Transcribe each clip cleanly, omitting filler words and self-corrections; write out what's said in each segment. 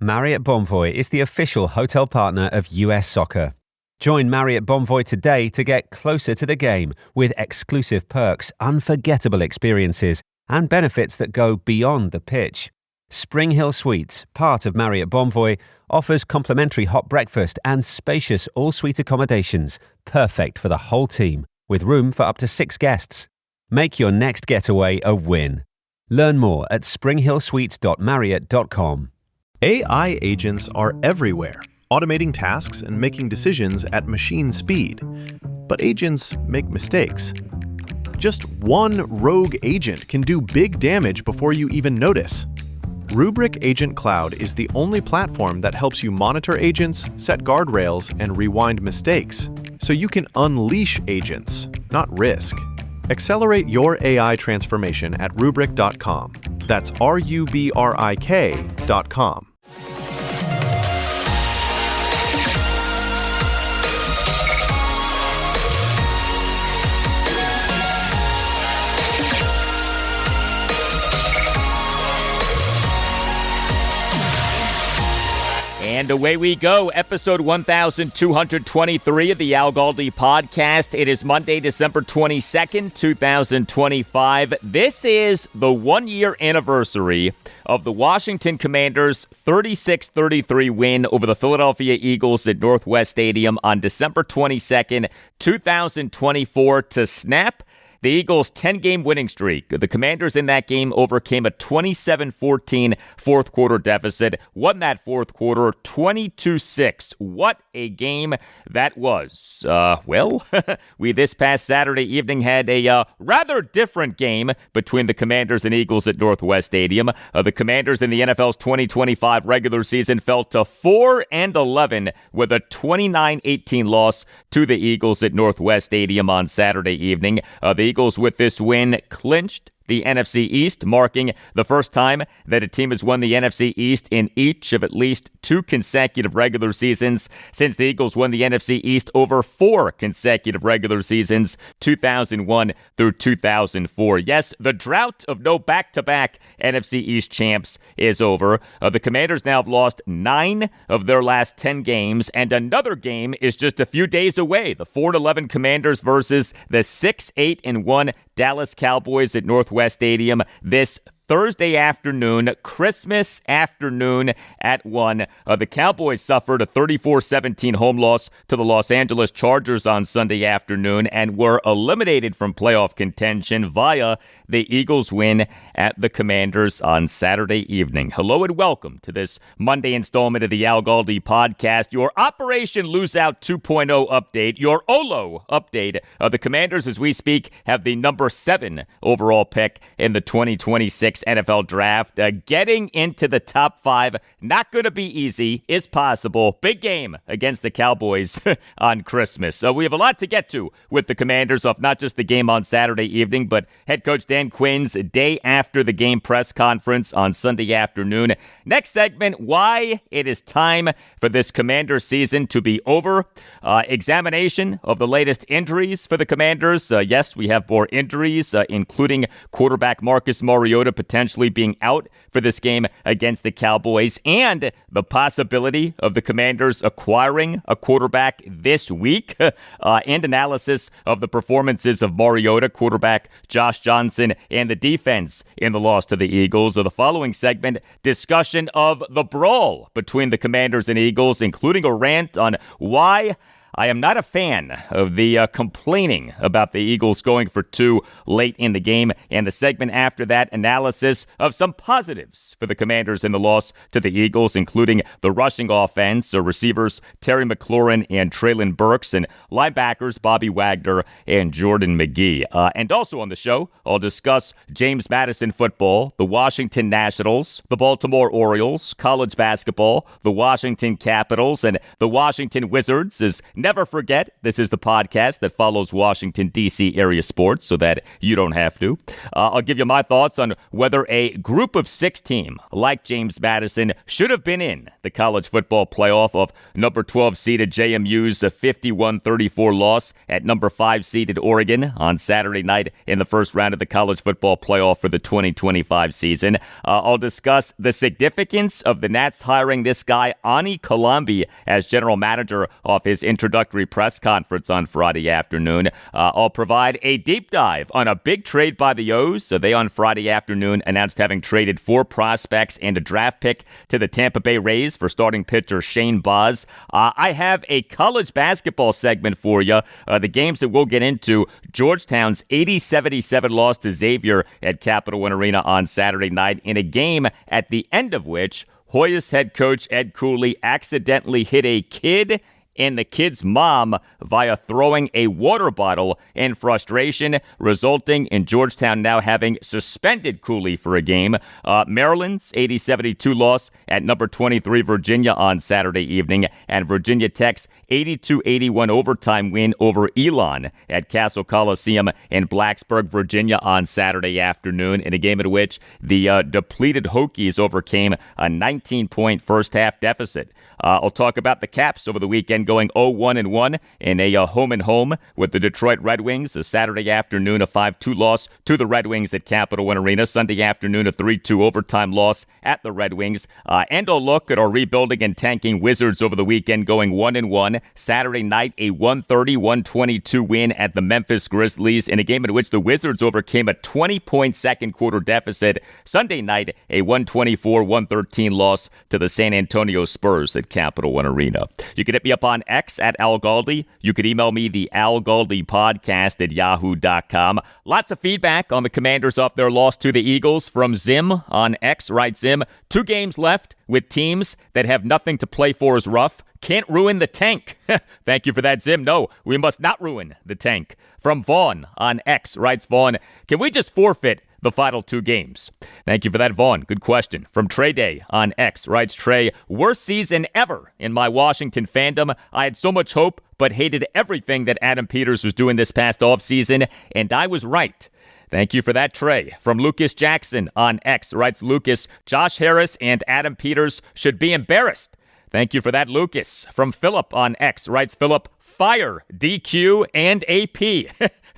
Marriott Bonvoy is the official hotel partner of US Soccer. Join Marriott Bonvoy today to get closer to the game with exclusive perks, unforgettable experiences, and benefits that go beyond the pitch. Spring Hill Suites, part of Marriott Bonvoy, offers complimentary hot breakfast and spacious all-suite accommodations, perfect for the whole team, with room for up to 6 guests. Make your next getaway a win. Learn more at springhillsuites.marriott.com. AI agents are everywhere, automating tasks and making decisions at machine speed. But agents make mistakes. Just one rogue agent can do big damage before you even notice. Rubrik Agent Cloud is the only platform that helps you monitor agents, set guardrails, and rewind mistakes, so you can unleash agents, not risk. Accelerate your AI transformation at Rubrik.com. That's RUBRIK.com. And away we go, episode 1223 of the Al Galdi podcast. It is Monday, December 22nd, 2025. This is the one-year anniversary of the Washington Commanders' 36-33 win over the Philadelphia Eagles at Northwest Stadium on December 22nd, 2024 to snap the Eagles' 10-game winning streak. The Commanders in that game overcame a 27-14 fourth-quarter deficit, won that fourth quarter 22-6. What a game that was. We this past Saturday evening had a rather different game between the Commanders and Eagles at Northwest Stadium. The Commanders in the NFL's 2025 regular season fell to 4-11 with a 29-18 loss to the Eagles at Northwest Stadium on Saturday evening. The Eagles with this win clinched the NFC East, marking the first time that a team has won the NFC East in each of at least 2 consecutive regular seasons since the Eagles won the NFC East over 4 consecutive regular seasons, 2001 through 2004. Yes, the drought of no back-to-back NFC East champs is over. The Commanders now have lost 9 of their last 10 games, and another game is just a few days away. The 4-11 Commanders versus the 6-8-1 Dallas Cowboys at Northwest Stadium this Thursday afternoon, Christmas afternoon at 1. The Cowboys suffered a 34-17 home loss to the Los Angeles Chargers on Sunday afternoon and were eliminated from playoff contention via the Eagles' win at the Commanders on Saturday evening. Hello and welcome to this Monday installment of the Al Galdi podcast, your Operation Lose Out 2.0 update, your OLO update. The Commanders, as we speak, have the number 7 overall pick in the 2026 NFL draft. Getting into the top 5, not going to be easy, is possible. Big game against the Cowboys on Christmas. So we have a lot to get to with the Commanders off not just the game on Saturday evening, but head coach Dan Quinn's day after the game press conference on Sunday afternoon. Next segment, why it is time for this Commander season to be over. Examination of the latest injuries for the Commanders. Yes, we have more injuries, including quarterback Marcus Mariota potentially being out for this game against the Cowboys, and the possibility of the Commanders acquiring a quarterback this week, and analysis of the performances of Mariota, quarterback Josh Johnson, and the defense in the loss to the Eagles. The following segment, discussion of the brawl between the Commanders and Eagles, including a rant on why I am not a fan of the complaining about the Eagles going for 2 late in the game. And the segment after that, analysis of some positives for the Commanders in the loss to the Eagles, including the rushing offense, receivers Terry McLaurin and Treylon Burks, and linebackers Bobby Wagner and Jordan Magee. And also on the show, I'll discuss James Madison football, the Washington Nationals, the Baltimore Orioles, college basketball, the Washington Capitals, and the Washington Wizards, as never forget, this is the podcast that follows Washington, D.C. area sports so that you don't have to. I'll give you my thoughts on whether a group of 6 team like James Madison should have been in the college football playoff of number 12 seeded JMU's 51-34 loss at number 5 seeded Oregon on Saturday night in the first round of the college football playoff for the 2025 season. I'll discuss the significance of the Nats hiring this guy, Ani Kalambi, as general manager off his introductory press conference on Friday afternoon. I'll provide a deep dive on a big trade by the O's. So they on Friday afternoon announced having traded 4 prospects and a draft pick to the Tampa Bay Rays for starting pitcher Shane Baz. I have a college basketball segment for you. The games that we'll get into: Georgetown's 80-77 loss to Xavier at Capital One Arena on Saturday night, in a game at the end of which Hoyas head coach Ed Cooley accidentally hit a kid and the kid's mom via throwing a water bottle in frustration, resulting in Georgetown now having suspended Cooley for a game. Maryland's 80-72 loss at number 23 Virginia on Saturday evening, and Virginia Tech's 82-81 overtime win over Elon at Castle Coliseum in Blacksburg, Virginia on Saturday afternoon, in a game in which the depleted Hokies overcame a 19-point first-half deficit. I'll talk about the Caps over the weekend going 0-1-1 in a home-and-home with the Detroit Red Wings. A Saturday afternoon, a 5-2 loss to the Red Wings at Capital One Arena. Sunday afternoon, a 3-2 overtime loss at the Red Wings. And a look at our rebuilding and tanking Wizards over the weekend going 1-1. Saturday night, a 130-122 win at the Memphis Grizzlies in a game in which the Wizards overcame a 20-point second-quarter deficit. Sunday night, a 124-113 loss to the San Antonio Spurs at Capital One Arena. You can hit me up on X at Al Galdi. You can email me, the Al Galdi podcast at yahoo.com. Lots of feedback on the Commanders off their loss to the Eagles from Zim on X. Right, Zim? 2 games left with teams that have nothing to play for is rough. Can't ruin the tank. Thank you for that, Zim. No, we must not ruin the tank. From Vaughn on X, writes Vaughn, can we just forfeit the final 2 games? Thank you for that, Vaughn. Good question. From Trey Day on X, writes Trey, worst season ever in my Washington fandom. I had so much hope, but hated everything that Adam Peters was doing this past offseason, and I was right. Thank you for that, Trey. From Lucas Jackson on X, writes Lucas, Josh Harris and Adam Peters should be embarrassed. Thank you for that, Lucas. From Philip on X, writes Philip, fire, DQ, and AP.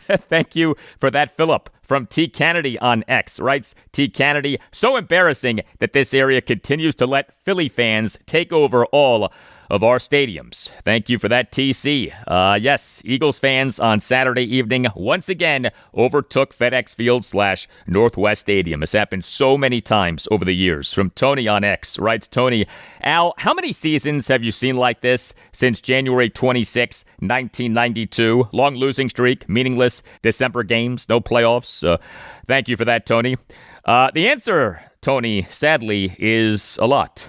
Thank you for that, Philip. From T. Kennedy on X, writes T. Kennedy, so embarrassing that this area continues to let Philly fans take over all of our stadiums. Thank you for that, TC. Yes, Eagles fans on Saturday evening once again overtook FedEx Field / Northwest Stadium. It's happened so many times over the years. From Tony on X, writes Tony, Al, how many seasons have you seen like this since January 26, 1992? Long losing streak, meaningless December games, no playoffs. Thank you for that, Tony. The answer, Tony, sadly, is a lot.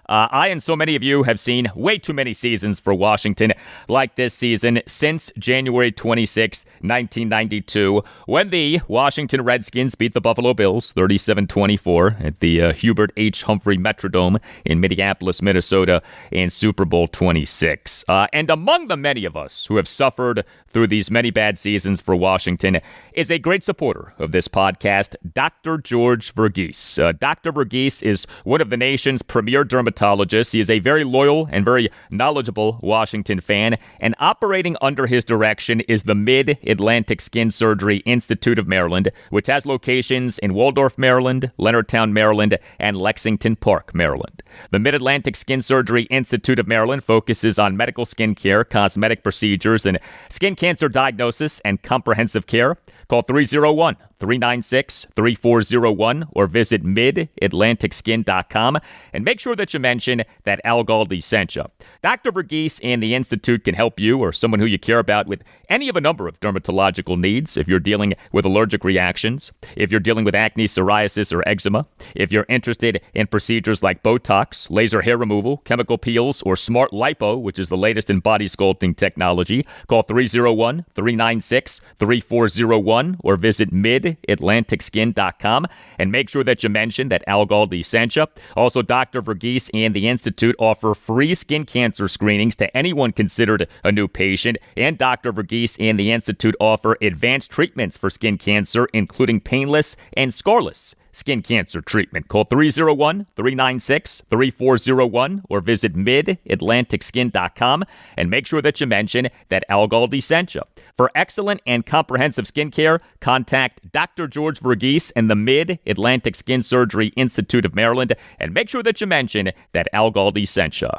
I and so many of you have seen way too many seasons for Washington like this season since January 26, 1992, when the Washington Redskins beat the Buffalo Bills 37-24 at the Hubert H. Humphrey Metrodome in Minneapolis, Minnesota in Super Bowl 26. And among the many of us who have suffered through these many bad seasons for Washington is a great supporter of this podcast, Dr. George Verghese. Dr. Verghese is one of the nation's premier dermatologists. He is a very loyal and very knowledgeable Washington fan, and operating under his direction is the Mid-Atlantic Skin Surgery Institute of Maryland, which has locations in Waldorf, Maryland, Leonardtown, Maryland, and Lexington Park, Maryland. The Mid-Atlantic Skin Surgery Institute of Maryland focuses on medical skin care, cosmetic procedures, and skin cancer diagnosis and comprehensive care. Call 301-396-3401 or visit midatlanticskin.com and make sure that you mention that Al Galdi sent you. Dr. Verghese and the Institute can help you or someone who you care about with any of a number of dermatological needs. If you're dealing with allergic reactions, if you're dealing with acne, psoriasis, or eczema, if you're interested in procedures like Botox, laser hair removal, chemical peels, or smart lipo, which is the latest in body sculpting technology, call 301-396-3401 or visit mid midatlanticskin.com. And make sure that you mention that Al Galdi sent you. Also, Dr. Verghese and the Institute offer free skin cancer screenings to anyone considered a new patient. And Dr. Verghese and the Institute offer advanced treatments for skin cancer, including painless and scarless skin cancer treatment. Call 301-396-3401 or visit midatlanticskin.com and make sure that you mention that Al Galdi sent you. For excellent and comprehensive skincare, contact Dr. George Verghese and the Mid-Atlantic Skin Surgery Institute of Maryland and make sure that you mention that Al Galdi sent you.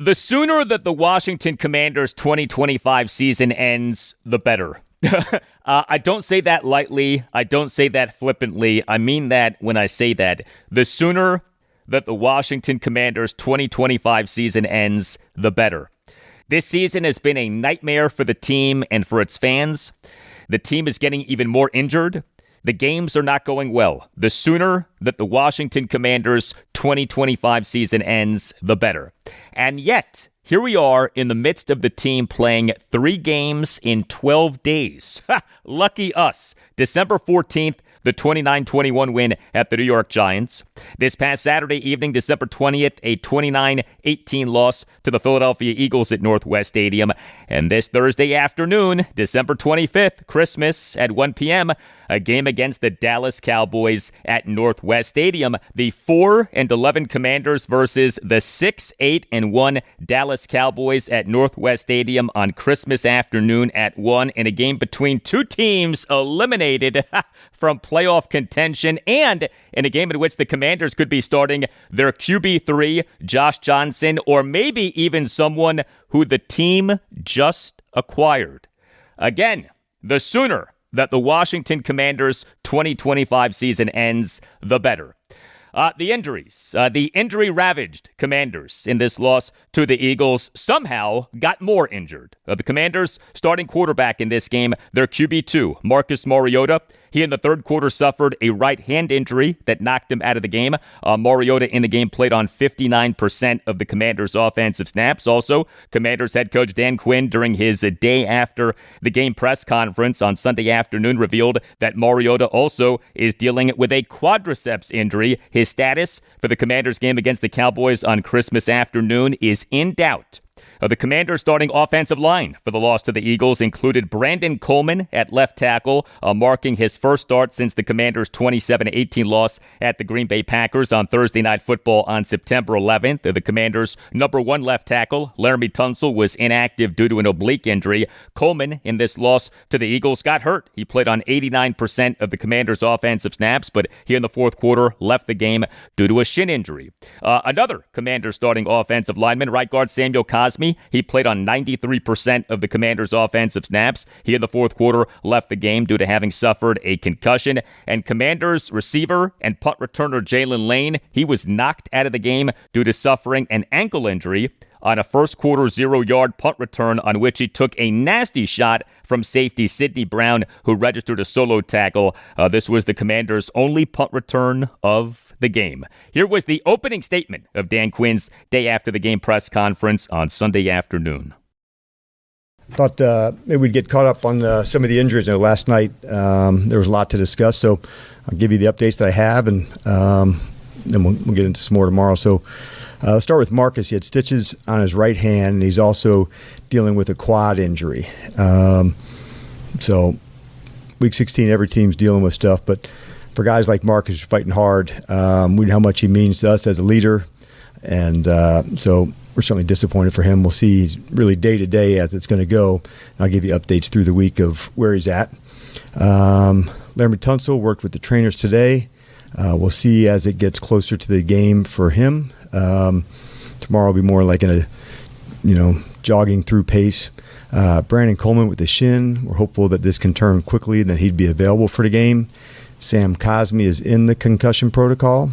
The sooner that the Washington Commanders' 2025 season ends, the better. I don't say that lightly. I don't say that flippantly. I mean that when I say that. The sooner that the Washington Commanders' 2025 season ends, the better. This season has been a nightmare for the team and for its fans. The team is getting even more injured. The games are not going well. The sooner that the Washington Commanders' 2025 season ends, the better. And yet, here we are in the midst of the team playing 3 games in 12 days. Lucky us. December 14th, the 29-21 win at the New York Giants. This past Saturday evening, December 20th, a 29-18 loss to the Philadelphia Eagles at Northwest Stadium. And this Thursday afternoon, December 25th, Christmas at 1 p.m., a game against the Dallas Cowboys at Northwest Stadium. The 4-11 Commanders versus the 6-8-1 Dallas Cowboys at Northwest Stadium on Christmas afternoon at 1 in a game between two teams eliminated from playoff contention and in a game in which the Commanders could be starting their QB3, Josh Johnson, or maybe even someone who the team just acquired. Again, the sooner that the Washington Commanders' 2025 season ends, the better. The injuries. The injury-ravaged Commanders in this loss to the Eagles somehow got more injured. The Commanders' starting quarterback in this game, their QB2, Marcus Mariota. He in the third quarter suffered a right hand injury that knocked him out of the game. Mariota in the game played on 59% of the Commanders' offensive snaps. Also, Commanders head coach Dan Quinn during his day after the game press conference on Sunday afternoon revealed that Mariota also is dealing with a quadriceps injury. His status for the Commanders game against the Cowboys on Christmas afternoon is in doubt. The Commanders' starting offensive line for the loss to the Eagles included Brandon Coleman at left tackle, marking his first start since the Commanders' 27-18 loss at the Green Bay Packers on Thursday Night Football on September 11th. The Commanders' number 1 left tackle, Laramie Tunsil, was inactive due to an oblique injury. Coleman, in this loss to the Eagles, got hurt. He played on 89% of the Commanders' offensive snaps, but here in the fourth quarter left the game due to a shin injury. Another Commanders' starting offensive lineman, right guard Samuel Cosmi, he played on 93% of the Commanders' offensive snaps. He in the fourth quarter left the game due to having suffered a concussion. And Commanders receiver and punt returner Jalen Lane, he was knocked out of the game due to suffering an ankle injury on a first quarter 0-yard punt return on which he took a nasty shot from safety Sidney Brown, who registered a solo tackle. This was the Commanders' only punt return of the game. Here was the opening statement of Dan Quinn's day after the game press conference on Sunday afternoon. Thought maybe we'd get caught up on some of the injuries. Last night there was a lot to discuss, so I'll give you the updates that I have, and then we'll get into some more tomorrow. So let's start with Marcus. He had stitches on his right hand, and he's also dealing with a quad injury. So week 16, every team's dealing with stuff, but for guys like Marcus who's fighting hard, we know how much he means to us as a leader, and so we're certainly disappointed for him. We'll see really day-to-day as it's going to go, and I'll give you updates through the week of where he's at. Laramie Tunsil worked with the trainers today. We'll see as it gets closer to the game for him. Tomorrow will be more like in a, jogging through pace. Brandon Coleman with the shin. We're hopeful that this can turn quickly and that he'd be available for the game. Sam Cosmi is in the concussion protocol,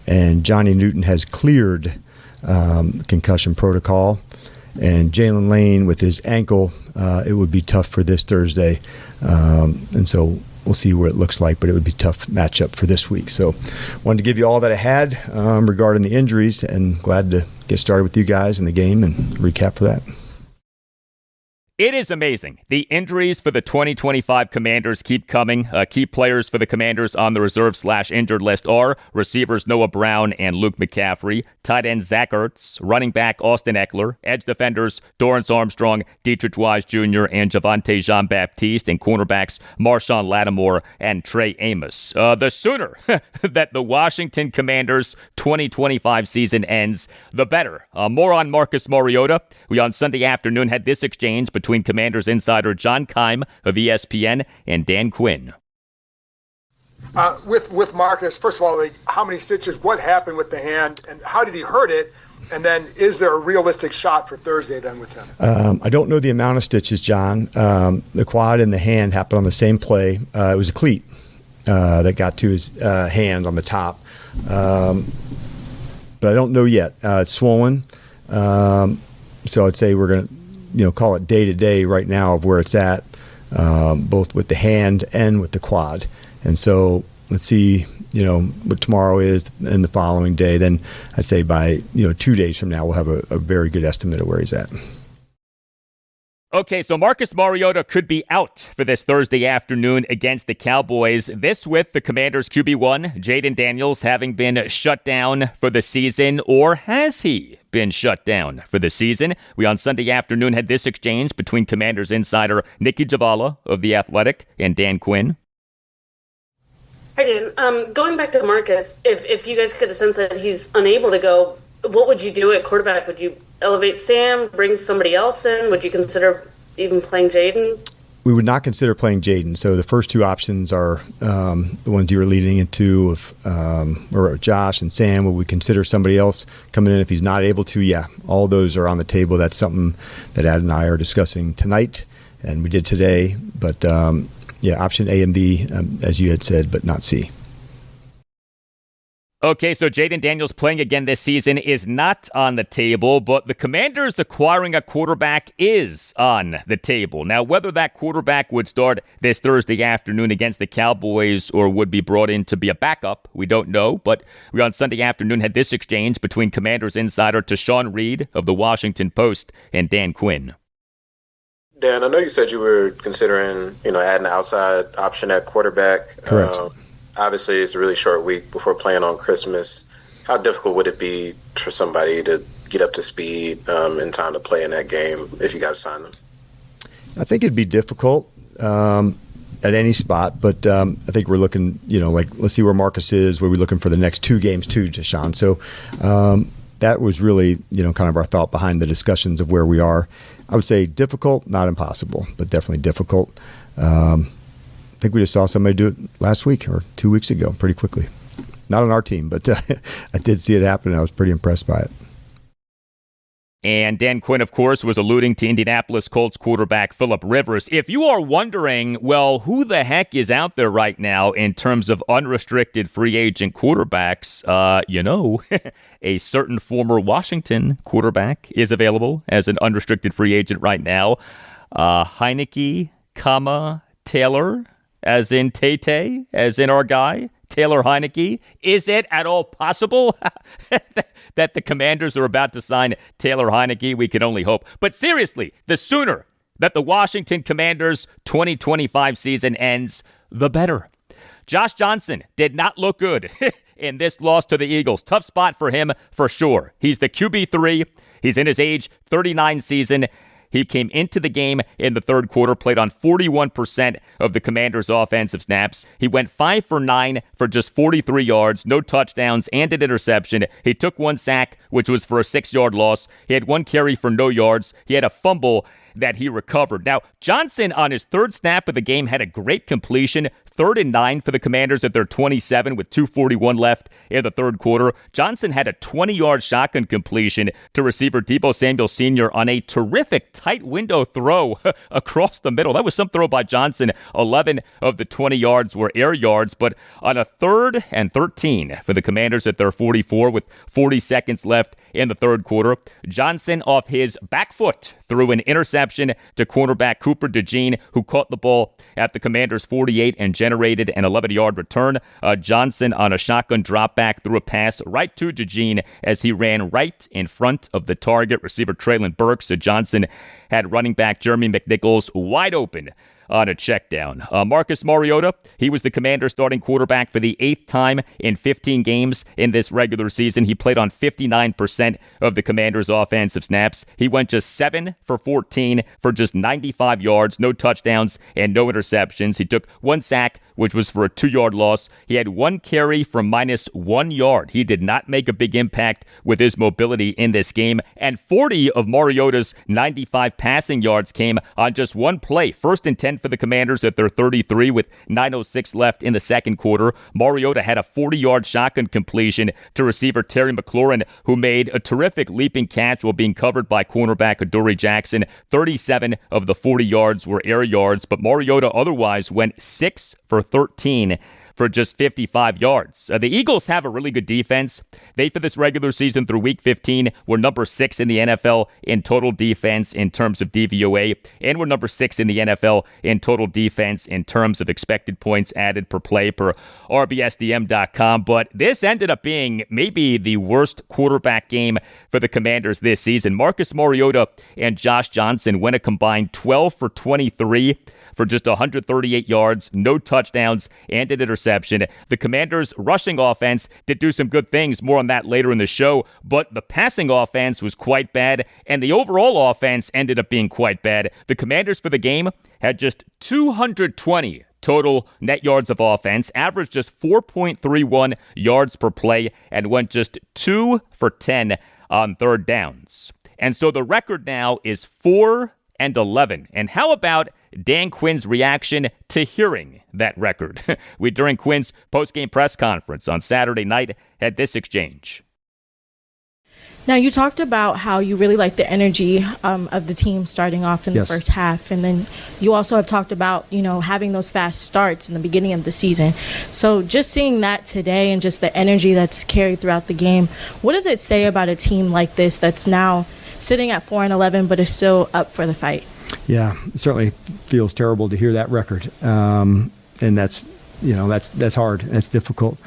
and Johnny Newton has cleared concussion protocol. And Jalen Lane with his ankle, it would be tough for this Thursday. And so we'll see what it looks like, but it would be a tough matchup for this week. So wanted to give you all that I had regarding the injuries, and glad to get started with you guys in the game and recap for that. It is amazing. The injuries for the 2025 Commanders keep coming. Key players for the Commanders on the reserve/injured list are receivers Noah Brown and Luke McCaffrey, tight end Zach Ertz, running back Austin Eckler, edge defenders Dorrance Armstrong, Dietrich Wise Jr., and Javonte Jean-Baptiste, and cornerbacks Marshawn Lattimore and Trey Amos. The sooner that the Washington Commanders 2025 season ends, the better. More on Marcus Mariota. We on Sunday afternoon had this exchange between Commanders insider John Keim of ESPN and Dan Quinn. With Marcus, first of all, how many stitches, what happened with the hand, and how did he hurt it? And then is there a realistic shot for Thursday then with him? I don't know the amount of stitches, John. The quad and the hand happened on the same play. It was a cleat that got to his hand on the top. But I don't know yet. It's swollen. So I'd say we're going to call it day to day right now of where it's at, both with the hand and with the quad. And so let's see, what tomorrow is and the following day. Then I'd say by, 2 days from now, we'll have a very good estimate of where he's at. Okay, so Marcus Mariota could be out for this Thursday afternoon against the Cowboys. This with the Commanders' QB1, Jayden Daniels, having been shut down for the season, or has he been shut down for the season? We on Sunday afternoon had this exchange between Commanders insider Nikki Javala of The Athletic and Dan Quinn. Hi, Dan. Going back to Marcus, if you guys get the sense that he's unable to go, what would you do at quarterback? Would you elevate Sam, bring somebody else in? Would you consider even playing Jayden? We would not consider playing Jayden. So the first two options are the ones you were leading into, or Josh and Sam. Would we consider somebody else coming in if he's not able to? Yeah, all those are on the table. That's something that Ad and I are discussing tonight, and we did today. But option A and B, as you had said, but not C. Okay, so Jayden Daniels playing again this season is not on the table, but the Commanders acquiring a quarterback is on the table. Now, whether that quarterback would start this Thursday afternoon against the Cowboys or would be brought in to be a backup, we don't know. But we on Sunday afternoon had this exchange between Commanders insider Tashawn Reed of the Washington Post and Dan Quinn. Dan, I know you said you were considering, adding an outside option at quarterback. Correct. Obviously, it's a really short week before playing on Christmas. How difficult would it be for somebody to get up to speed in time to play in that game if you guys sign them? I think it'd be difficult at any spot, but I think we're looking, let's see where Marcus is, where we're looking for the next 2 games too, Deshaun. So that was really, kind of our thought behind the discussions of where we are. I would say difficult, not impossible, but definitely difficult. I think we just saw somebody do it last week or 2 weeks ago pretty quickly. Not on our team, but I did see it happen, and I was pretty impressed by it. And Dan Quinn, of course, was alluding to Indianapolis Colts quarterback Phillip Rivers. If you are wondering, well, who the heck is out there right now in terms of unrestricted free agent quarterbacks, a certain former Washington quarterback is available as an unrestricted free agent right now. Heineke, Taylor, as in Tay, as in our guy, Taylor Heineke. Is it at all possible that the Commanders are about to sign Taylor Heineke? We can only hope. But seriously, the sooner that the Washington Commanders 2025 season ends, the better. Josh Johnson did not look good in this loss to the Eagles. Tough spot for him for sure. He's the QB3. He's in his age 39 season. He came into the game in the third quarter, played on 41% of the Commanders' offensive snaps. He went 5 for 9 for just 43 yards, no touchdowns, and an interception. He took 1 sack, which was for a 6-yard loss. He had 1 carry for no yards. He had a fumble that he recovered. Now, Johnson on his third snap of the game had a great completion. 3rd and 9 for the Commanders at their 27 with 2:41 left in the third quarter. Johnson had a 20-yard shotgun completion to receiver Deebo Samuel Sr. on a terrific tight window throw across the middle. That was some throw by Johnson. 11 of the 20 yards were air yards, but on a 3rd and 13 for the Commanders at their 44 with 40 seconds left in the third quarter, Johnson off his back foot threw an interception to cornerback Cooper DeJean, who caught the ball at the Commanders' 48 and generated an 11-yard return. Johnson on a shotgun drop back threw a pass right to Magee as he ran right in front of the target. Receiver Treylon Burks. Johnson had running back Jeremy McNichols wide open on a check down. Marcus Mariota, he was the Commanders' starting quarterback for the 8th time in 15 games in this regular season. He played on 59% of the Commanders' offensive snaps. He went just 7 for 14 for just 95 yards, no touchdowns, and no interceptions. He took 1 sack, which was for a 2-yard loss. He had 1 carry for -1 yard. He did not make a big impact with his mobility in this game. And 40 of Mariota's 95 passing yards came on just 1 play. 1st and 10 for the Commanders at their 33 with 9:06 left in the second quarter. Mariota had a 40-yard shotgun completion to receiver Terry McLaurin, who made a terrific leaping catch while being covered by cornerback Adoree Jackson. 37 of the 40 yards were air yards, but Mariota otherwise went 6 for 13 for just 55 yards. The Eagles have a really good defense. They, for this regular season through Week 15, were number 6 in the NFL in total defense in terms of DVOA, and were number 6 in the NFL in total defense in terms of expected points added per play per RBSDM.com. But this ended up being maybe the worst quarterback game for the Commanders this season. Marcus Mariota and Josh Johnson went a combined 12 for 23 for just 138 yards, no touchdowns, and an interception. The Commanders' rushing offense did do some good things, more on that later in the show, but the passing offense was quite bad, and the overall offense ended up being quite bad. The Commanders for the game had just 220 total net yards of offense, averaged just 4.31 yards per play, and went just 2 for 10 on third downs. And so the record now is 4-11. And how about Dan Quinn's reaction to hearing that record? We, during Quinn's post-game press conference on Saturday night, had this exchange. Now, you talked about how you really like the energy of the team starting off in the first half. And then you also have talked about, having those fast starts in the beginning of the season. So just seeing that today and just the energy that's carried throughout the game, what does it say about a team like this that's now sitting at 4-11 but is still up for the fight? Yeah, it certainly feels terrible to hear that record. And that's hard. That's difficult.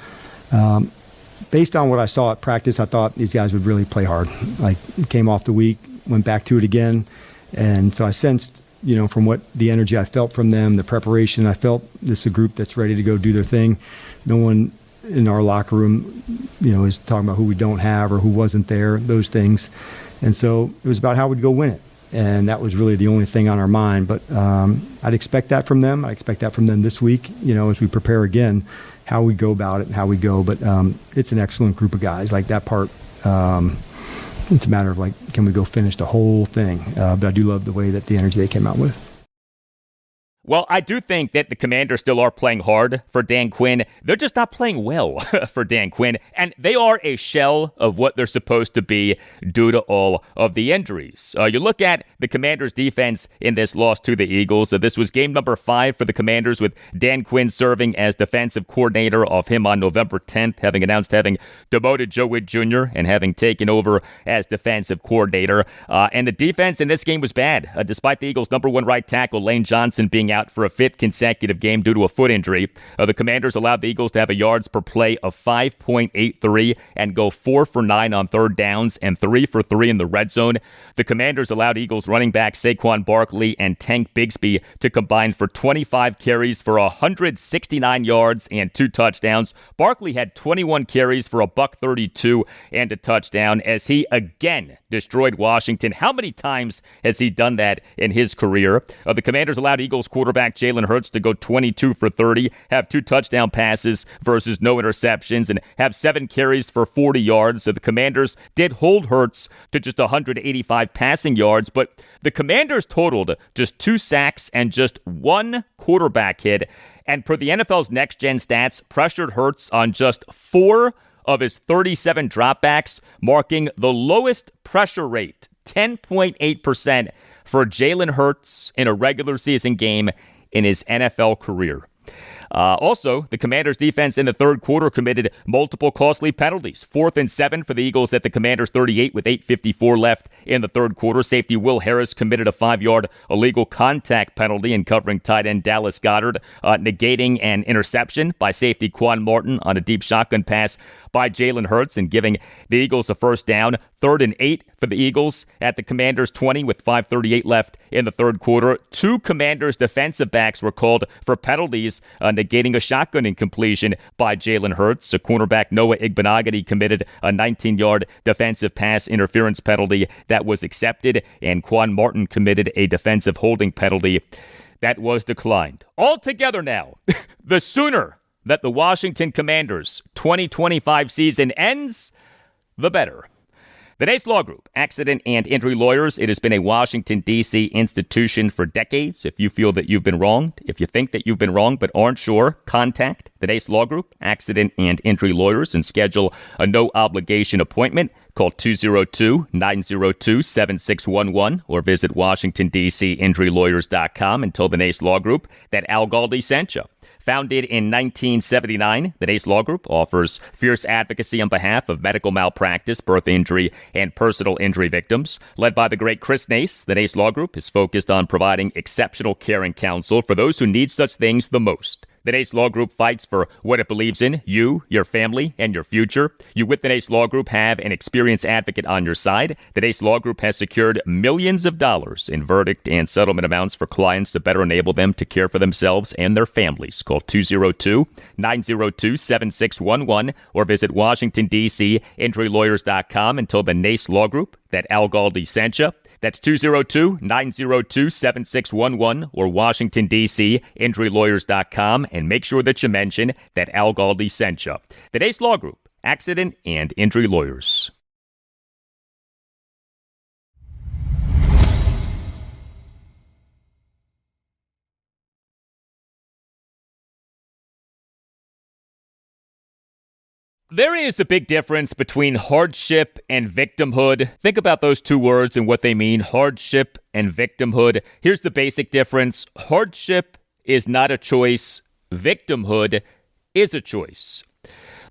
Based on what I saw at practice, I thought these guys would really play hard. Like, came off the week, went back to it again. And so I sensed, from what the energy I felt from them, the preparation, I felt this is a group that's ready to go do their thing. No one in our locker room, is talking about who we don't have or who wasn't there, those things. And so it was about how we'd go win it. And that was really the only thing on our mind. But I'd expect that from them. I expect that from them this week, as we prepare again, how we go about it and how we go. But it's an excellent group of guys. Like, that part, it's a matter of, can we go finish the whole thing? But I do love the way that the energy they came out with. Well, I do think that the Commanders still are playing hard for Dan Quinn. They're just not playing well for Dan Quinn, and they are a shell of what they're supposed to be due to all of the injuries. You look at the Commanders' defense in this loss to the Eagles. This was game number 5 for the Commanders, with Dan Quinn serving as defensive coordinator of him on November 10th, having announced having demoted Joe Witt Jr. and having taken over as defensive coordinator. And the defense in this game was bad, despite the Eagles' number 1 right tackle, Lane Johnson, being out for a 5th consecutive game due to a foot injury. The Commanders allowed the Eagles to have a yards per play of 5.83 and go 4 for 9 on third downs and 3 for 3 in the red zone. The Commanders allowed Eagles running back Saquon Barkley and Tank Bigsby to combine for 25 carries for 169 yards and 2 touchdowns. Barkley had 21 carries for $132 and a touchdown as he again destroyed Washington. How many times has he done that in his career? The Commanders allowed Eagles quarterback Jalen Hurts to go 22 for 30, have 2 touchdown passes versus no interceptions, and have 7 carries for 40 yards. So the Commanders did hold Hurts to just 185 passing yards, but the Commanders totaled just 2 sacks and just 1 quarterback hit. And per the NFL's Next Gen Stats, pressured Hurts on just 4 of his 37 dropbacks, marking the lowest pressure rate, 10.8%, for Jalen Hurts in a regular season game in his NFL career. Also, the Commanders' defense in the third quarter committed multiple costly penalties. 4th and 7 for the Eagles at the Commanders' 38 with 8:54 left in the third quarter. Safety Will Harris committed a 5-yard illegal contact penalty in covering tight end Dallas Goedert, negating an interception by safety Quan Martin on a deep shotgun pass by Jalen Hurts and giving the Eagles a first down. 3rd and 8 for the Eagles at the Commanders' 20 with 5:38 left in the third quarter. 2 Commanders defensive backs were called for penalties, negating a shotgun incompletion by Jalen Hurts. A cornerback, Noah Igbenogany, committed a 19-yard defensive pass interference penalty that was accepted, and Quan Martin committed a defensive holding penalty that was declined. Altogether now, the sooner that the Washington Commanders 2025 season ends, the better. The Nace Law Group, accident and injury lawyers. It has been a Washington, D.C. institution for decades. If you feel that you've been wronged, if you think that you've been wronged but aren't sure, contact the Nace Law Group, accident and injury lawyers, and schedule a no-obligation appointment. Call 202-902-7611 or visit WashingtonDCInjuryLawyers.com and tell the Nace Law Group that Al Galdi sent you. Founded in 1979, the Nace Law Group offers fierce advocacy on behalf of medical malpractice, birth injury, and personal injury victims. Led by the great Chris Nace, the Nace Law Group is focused on providing exceptional care and counsel for those who need such things the most. The Nace Law Group fights for what it believes in, you, your family, and your future. You with the Nace Law Group have an experienced advocate on your side. The Nace Law Group has secured millions of dollars in verdict and settlement amounts for clients to better enable them to care for themselves and their families. Call 202-902-7611 or visit WashingtonDCInjuryLawyers.com and tell the Nace Law Group that Al Galdi sent you. That's 202-902-7611 or WashingtonDCInjuryLawyers.com, and make sure that you mention that Al Galdi sent you. The Nace Law Group, accident and injury lawyers. There is a big difference between hardship and victimhood. Think about those two words and what they mean, hardship and victimhood. Here's the basic difference. Hardship is not a choice. Victimhood is a choice.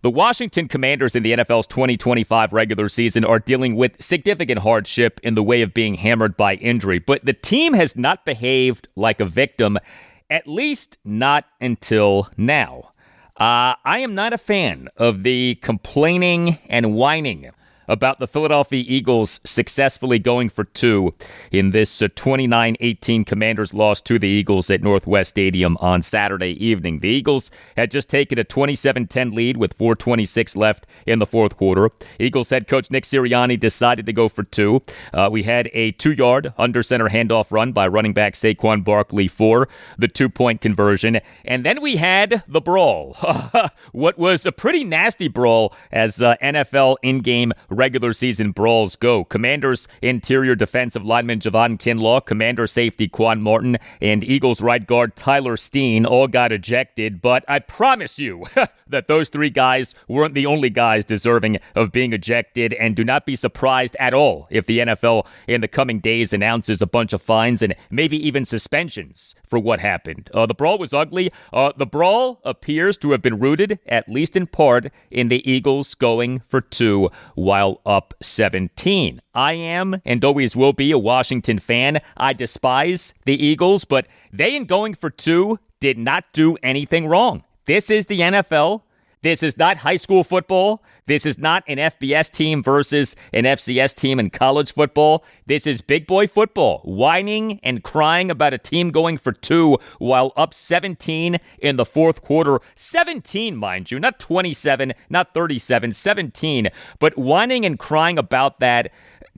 The Washington Commanders in the NFL's 2025 regular season are dealing with significant hardship in the way of being hammered by injury, but the team has not behaved like a victim, at least not until now. I am not a fan of the complaining and whining about the Philadelphia Eagles successfully going for two in this 29-18 Commanders loss to the Eagles at Northwest Stadium on Saturday evening. The Eagles had just taken a 27-10 lead with 4:26 left in the fourth quarter. Eagles head coach Nick Sirianni decided to go for two. We had a 2-yard under-center handoff run by running back Saquon Barkley for the 2-point conversion. And then we had the brawl. What was a pretty nasty brawl as NFL in-game regular season brawls go. Commanders interior defensive lineman Javon Kinlaw, Commander safety Quan Martin, and Eagles right guard Tyler Steen all got ejected, but I promise you that those three guys weren't the only guys deserving of being ejected, and do not be surprised at all if the NFL in the coming days announces a bunch of fines and maybe even suspensions for what happened. The brawl was ugly. The brawl appears to have been rooted, at least in part, in the Eagles going for two while up 17. I am and always will be a Washington fan. I despise the Eagles, but they in going for two did not do anything wrong. This is the NFL. This is not high school football. This is not an FBS team versus an FCS team in college football. This is big boy football, whining and crying about a team going for two while up 17 in the fourth quarter. 17, mind you, not 27, not 37, 17. But whining and crying about that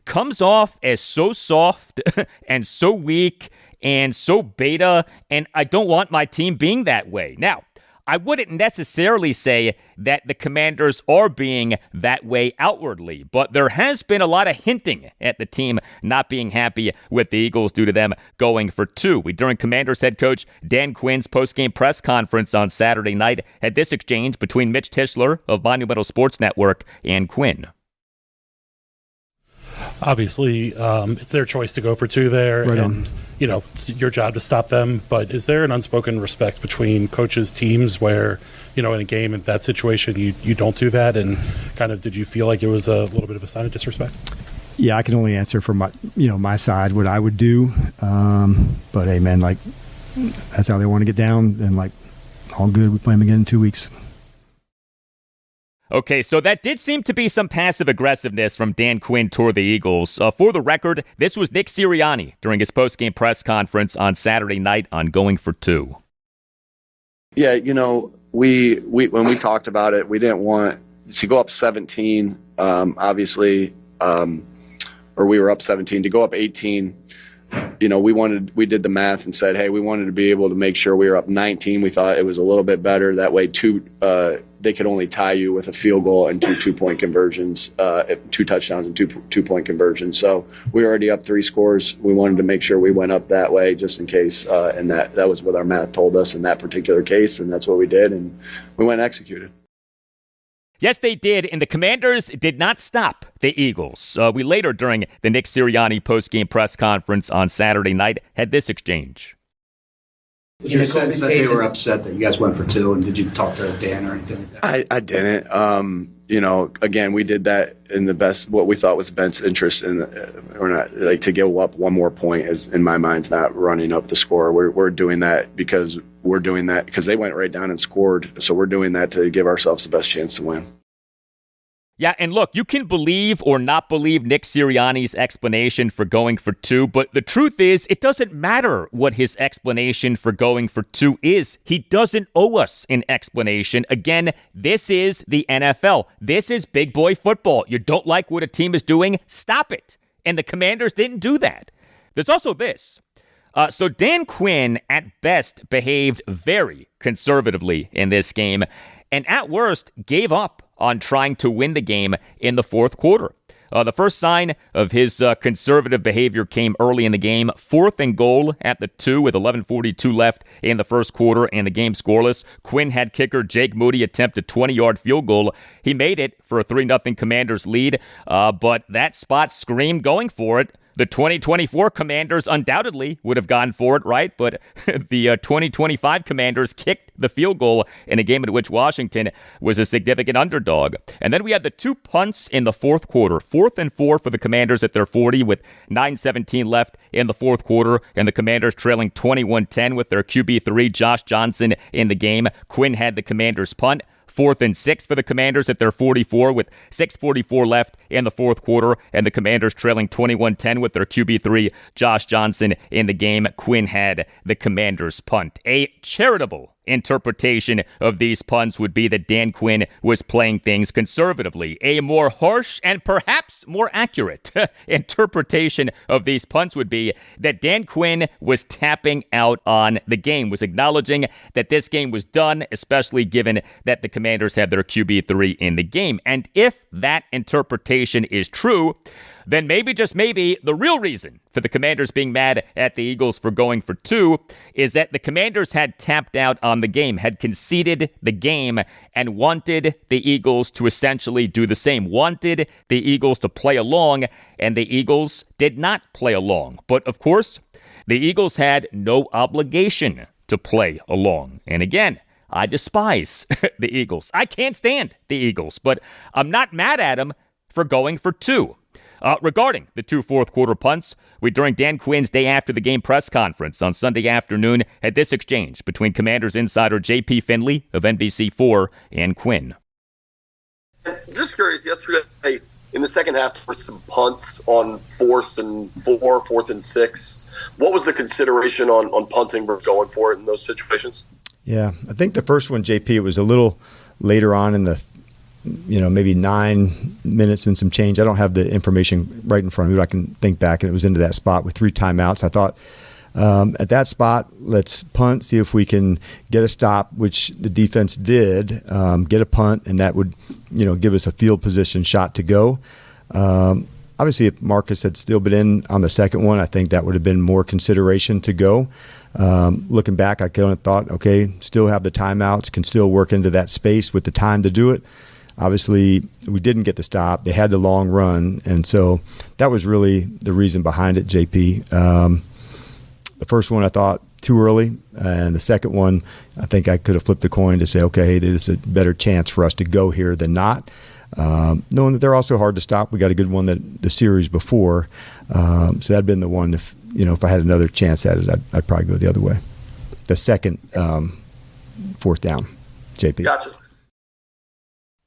comes off as so soft and so weak and so beta, and I don't want my team being that way. Now, I wouldn't necessarily say that the Commanders are being that way outwardly, but there has been a lot of hinting at the team not being happy with the Eagles due to them going for two. During Commanders head coach Dan Quinn's postgame press conference on Saturday night, had this exchange between Mitch Tischler of Monumental Sports Network and Quinn. Obviously, it's their choice to go for two there. Right and on. it's your job to stop them. But is there an unspoken respect between coaches, teams, where, in a game, in that situation, you don't do that? And kind of, did you feel like it was a little bit of a sign of disrespect? Yeah, I can only answer from my side, what I would do. But hey, man, that's how they want to get down. And all good. We play them again in 2 weeks. Okay, so that did seem to be some passive aggressiveness from Dan Quinn toward the Eagles. For the record, this was Nick Sirianni during his post-game press conference on Saturday night on Going for Two. Yeah, we when we talked about it, we didn't want to go up 17, obviously, or we were up 17. To go up 18, we did the math and said, hey, we wanted to be able to make sure we were up 19. We thought it was a little bit better. That way, they could only tie you with a field goal and 2 2-point conversions, 2 touchdowns and 2 2-point conversions. So we were already up 3 scores. We wanted to make sure we went up that way just in case. And that was what our math told us in that particular case. And that's what we did. And we went and executed. Yes, they did, and the Commanders did not stop the Eagles. We later, during the Nick Sirianni post-game press conference on Saturday night, had this exchange. You said they were upset that you guys went for 2, and did you talk to Dan or anything like that? I didn't. Again, we did that in the best, what we thought was best interest in, or not, to give up one more point is, in my mind, is not running up the score. We're doing that because they went right down and scored. So we're doing that to give ourselves the best chance to win. Yeah, and look, you can believe or not believe Nick Sirianni's explanation for going for 2, but the truth is, it doesn't matter what his explanation for going for 2 is. He doesn't owe us an explanation. Again, this is the NFL. This is big boy football. You don't like what a team is doing? Stop it. And the Commanders didn't do that. There's also this. So Dan Quinn, at best, behaved very conservatively in this game, and at worst, gave up on trying to win the game in the fourth quarter. The first sign of his conservative behavior came early in the game. 4th and goal at the 2 with 11:42 left in the first quarter and the game scoreless. Quinn had kicker Jake Moody attempt a 20-yard field goal. He made it for a 3-0 Commanders lead, but that spot screamed going for it. The 2024 Commanders undoubtedly would have gone for it, right? But the 2025 Commanders kicked the field goal in a game in which Washington was a significant underdog. And then we had the 2 punts in the fourth quarter. 4th and 4 for the Commanders at their 40 with 9:17 left in the fourth quarter. And the Commanders trailing 21-10 with their QB3, Josh Johnson, in the game. Quinn had the Commanders punt. 4th and 6 for the Commanders at their 44 with 6:44 left in the fourth quarter, and the Commanders trailing 21-10 with their QB3, Josh Johnson, in the game. Quinn had the Commanders punt. A charitable interpretation of these punts would be that Dan Quinn was playing things conservatively. A more harsh and perhaps more accurate interpretation of these punts would be that Dan Quinn was tapping out on the game, was acknowledging that this game was done, especially given that the Commanders have their QB3 in the game. And if that interpretation is true, then maybe, just maybe, the real reason for the Commanders being mad at the Eagles for going for 2 is that the Commanders had tapped out on the game, had conceded the game, and wanted the Eagles to essentially do the same, wanted the Eagles to play along, and the Eagles did not play along. But, of course, the Eagles had no obligation to play along. And again, I despise the Eagles. I can't stand the Eagles, but I'm not mad at them for going for 2. Regarding the 2 fourth-quarter punts, we, during Dan Quinn's day after the game press conference on Sunday afternoon, had this exchange between Commanders insider J.P. Finley of NBC4 and Quinn. Just curious, yesterday in the second half, there were some punts on 4th and 4, 4th and 6. What was the consideration on punting versus going for it in those situations? Yeah, I think the first one, JP, it was a little later on in the maybe 9 minutes and some change. I don't have the information right in front of me, but I can think back, and it was into that spot with 3 timeouts. I thought at that spot, let's punt, see if we can get a stop, which the defense did, get a punt, and that would, give us a field position shot to go. Obviously, if Marcus had still been in on the second one, I think that would have been more consideration to go. Looking back, I kind of thought, okay, still have the timeouts, can still work into that space with the time to do it. Obviously, we didn't get the stop. They had the long run, and so that was really the reason behind it, JP. The first one I thought too early, and the second one I think I could have flipped the coin to say, okay, hey, this is a better chance for us to go here than not. Knowing that they're also hard to stop. We got a good one the series before, so that'd been the one. If I had another chance at it, I'd probably go the other way. The second fourth down, JP. Gotcha.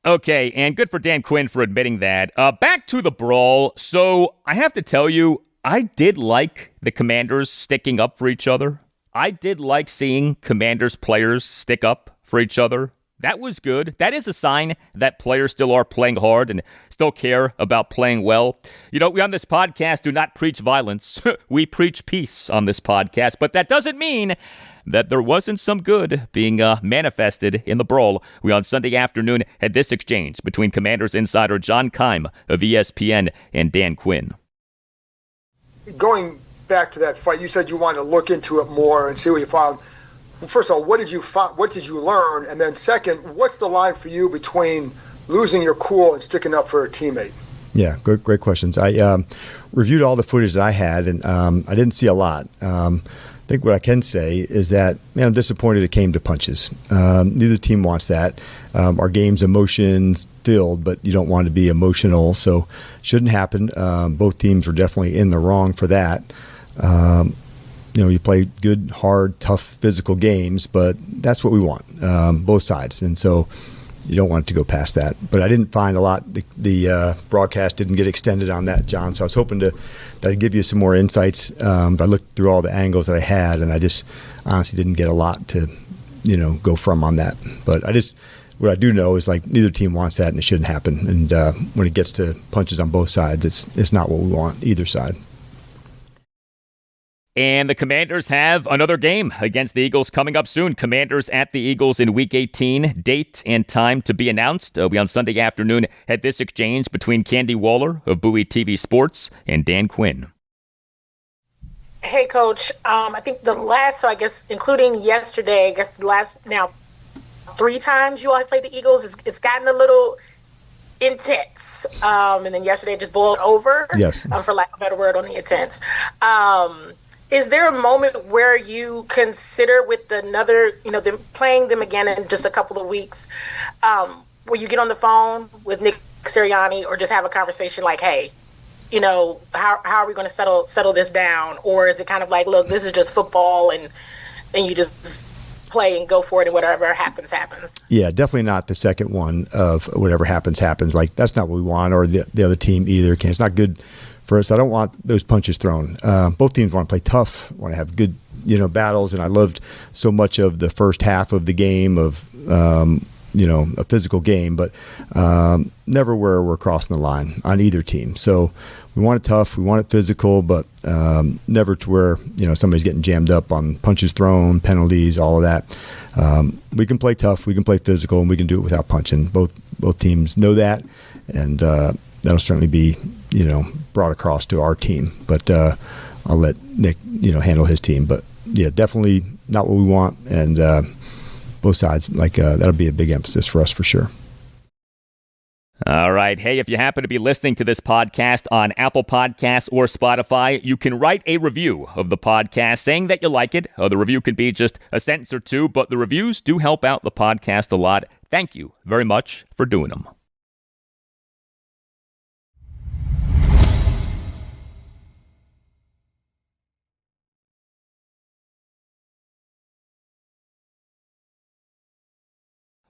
Okay, and good for Dan Quinn for admitting that. Back to the brawl. So I have to tell you, I did like the Commanders sticking up for each other. I did like seeing Commanders players stick up for each other. That was good. That is a sign that players still are playing hard and still care about playing well. We on this podcast do not preach violence. We preach peace on this podcast, but that doesn't mean that there wasn't some good being manifested in the brawl. We on Sunday afternoon had this exchange between Commanders insider John Keim of ESPN and Dan Quinn. Going back to that fight, you said you wanted to look into it more and see what you found. Well, first of all, what did you find? What did you learn? And then second, what's the line for you between losing your cool and sticking up for a teammate? Yeah, great questions. I reviewed all the footage that I had, and I didn't see a lot. I think what I can say is that, I'm disappointed it came to punches. Neither team wants that. Our game's emotion-filled, but you don't want to be emotional, so it shouldn't happen. Both teams were definitely in the wrong for that. You play good, hard, tough, physical games, but that's what we want, both sides. And so you don't want it to go past that. But I didn't find a lot. The broadcast didn't get extended on that, John, so I was hoping that I'd give you some more insights. But I looked through all the angles that I had, and I just honestly didn't get a lot to, go from on that. But what I do know is, neither team wants that, and it shouldn't happen. And when it gets to punches on both sides, it's not what we want, either side. And the Commanders have another game against the Eagles coming up soon. Commanders at the Eagles in Week 18. Date and time to be announced. We on Sunday afternoon had this exchange between Candy Waller of Bowie TV Sports and Dan Quinn. Hey, Coach. I think I guess including yesterday, the last now 3 times you all have played the Eagles, it's gotten a little intense. And then yesterday it just boiled over. Yes. For lack of a better word on the intense. Is there a moment where you consider with another, them playing them again in just a couple of weeks, where you get on the phone with Nick Sirianni or just have a conversation like, hey, how are we going to settle this down? Or is it kind of like, look, this is just football and you just play and go for it and whatever happens. Yeah, definitely not the second one of whatever happens. That's not what we want, or the other team either. It's not good for us. I don't want those punches thrown. Both teams want to play tough, want to have good, battles. And I loved so much of the first half of the game of, a physical game, but never where we're crossing the line on either team. So we want it tough, we want it physical, but never to where, somebody's getting jammed up on punches thrown, penalties, all of that. We can play tough, we can play physical, and we can do it without punching. Both teams know that, and that'll certainly be, brought across to our team. But I'll let Nick, handle his team. But yeah, definitely not what we want, and both sides, that'll be a big emphasis for us for sure. All right. Hey, if you happen to be listening to this podcast on Apple Podcasts or Spotify, you can write a review of the podcast saying that you like it. The review can be just a sentence or two, but the reviews do help out the podcast a lot. Thank you very much for doing them.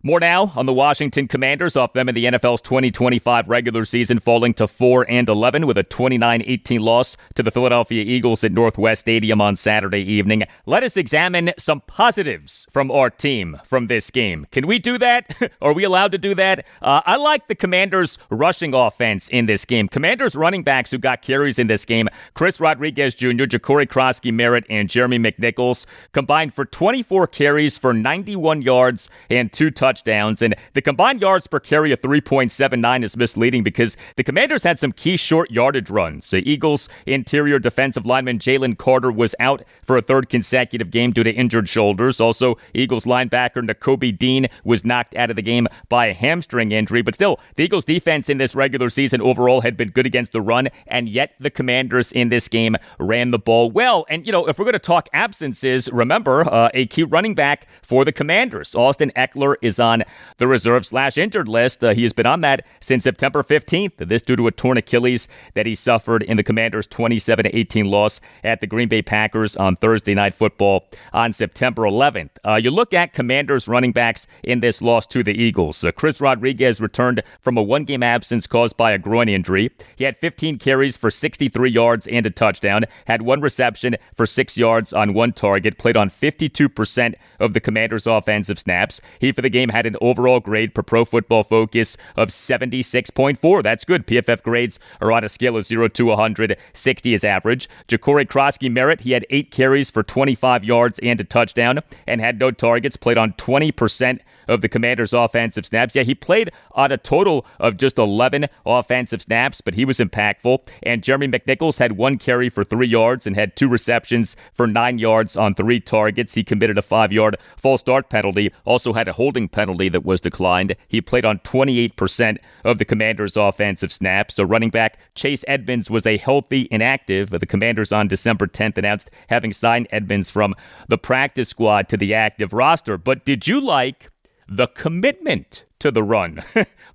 More now on the Washington Commanders, off them in the NFL's 2025 regular season, falling to 4-11 with a 29-18 loss to the Philadelphia Eagles at Northwest Stadium on Saturday evening. Let us examine some positives from our team from this game. Can we do that? Are we allowed to do that? I like the Commanders' rushing offense in this game. Commanders running backs who got carries in this game, Chris Rodriguez Jr., Ja'Cory Krosky-Merritt, and Jeremy McNichols, combined for 24 carries for 91 yards and 2 touchdowns touchdowns. And the combined yards per carry of 3.79 is misleading because the Commanders had some key short yardage runs. The Eagles' interior defensive lineman Jalen Carter was out for a third consecutive game due to injured shoulders. Also, Eagles linebacker Nakobe Dean was knocked out of the game by a hamstring injury. But still, the Eagles' defense in this regular season overall had been good against the run, and yet the Commanders in this game ran the ball well. And, if we're going to talk absences, remember, a key running back for the Commanders, Austin Eckler, is on the reserve/injured list. He has been on that since September 15th. This due to a torn Achilles that he suffered in the Commanders' 27-18 loss at the Green Bay Packers on Thursday Night Football on September 11th. You look at Commanders running backs in this loss to the Eagles. Chris Rodriguez returned from a one-game absence caused by a groin injury. He had 15 carries for 63 yards and a touchdown, had one reception for 6 yards on one target, played on 52% of the Commanders' offensive snaps. He, for the game, had an overall grade per Pro Football Focus of 76.4. That's good. PFF grades are on a scale of 0 to 100. 60 is average. Ja'Cory Krosky-Merritt, he had 8 carries for 25 yards and a touchdown and had no targets, played on 20% of the Commanders' offensive snaps. Yeah, he played on a total of just 11 offensive snaps, but he was impactful. And Jeremy McNichols had 1 carry for 3 yards and had 2 receptions for 9 yards on 3 targets. He committed a 5-yard false start penalty, also had a holding penalty that was declined. He played on 28% of the Commanders' offensive snaps. So running back Chase Edmonds was a healthy inactive. The Commanders on December 10th announced having signed Edmonds from the practice squad to the active roster. But did you like the commitment to the run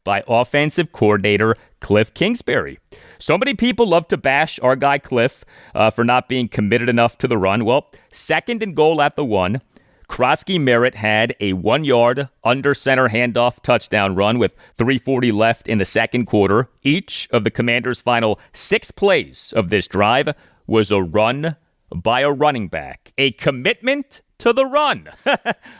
by offensive coordinator Cliff Kingsbury? So many people love to bash our guy Cliff for not being committed enough to the run. Well, 2nd and goal at the 1. Krosky-Merritt had a 1-yard under center handoff touchdown run with 3:40 left in the second quarter. Each of the Commanders' final 6 plays of this drive was a run by a running back. A commitment to the run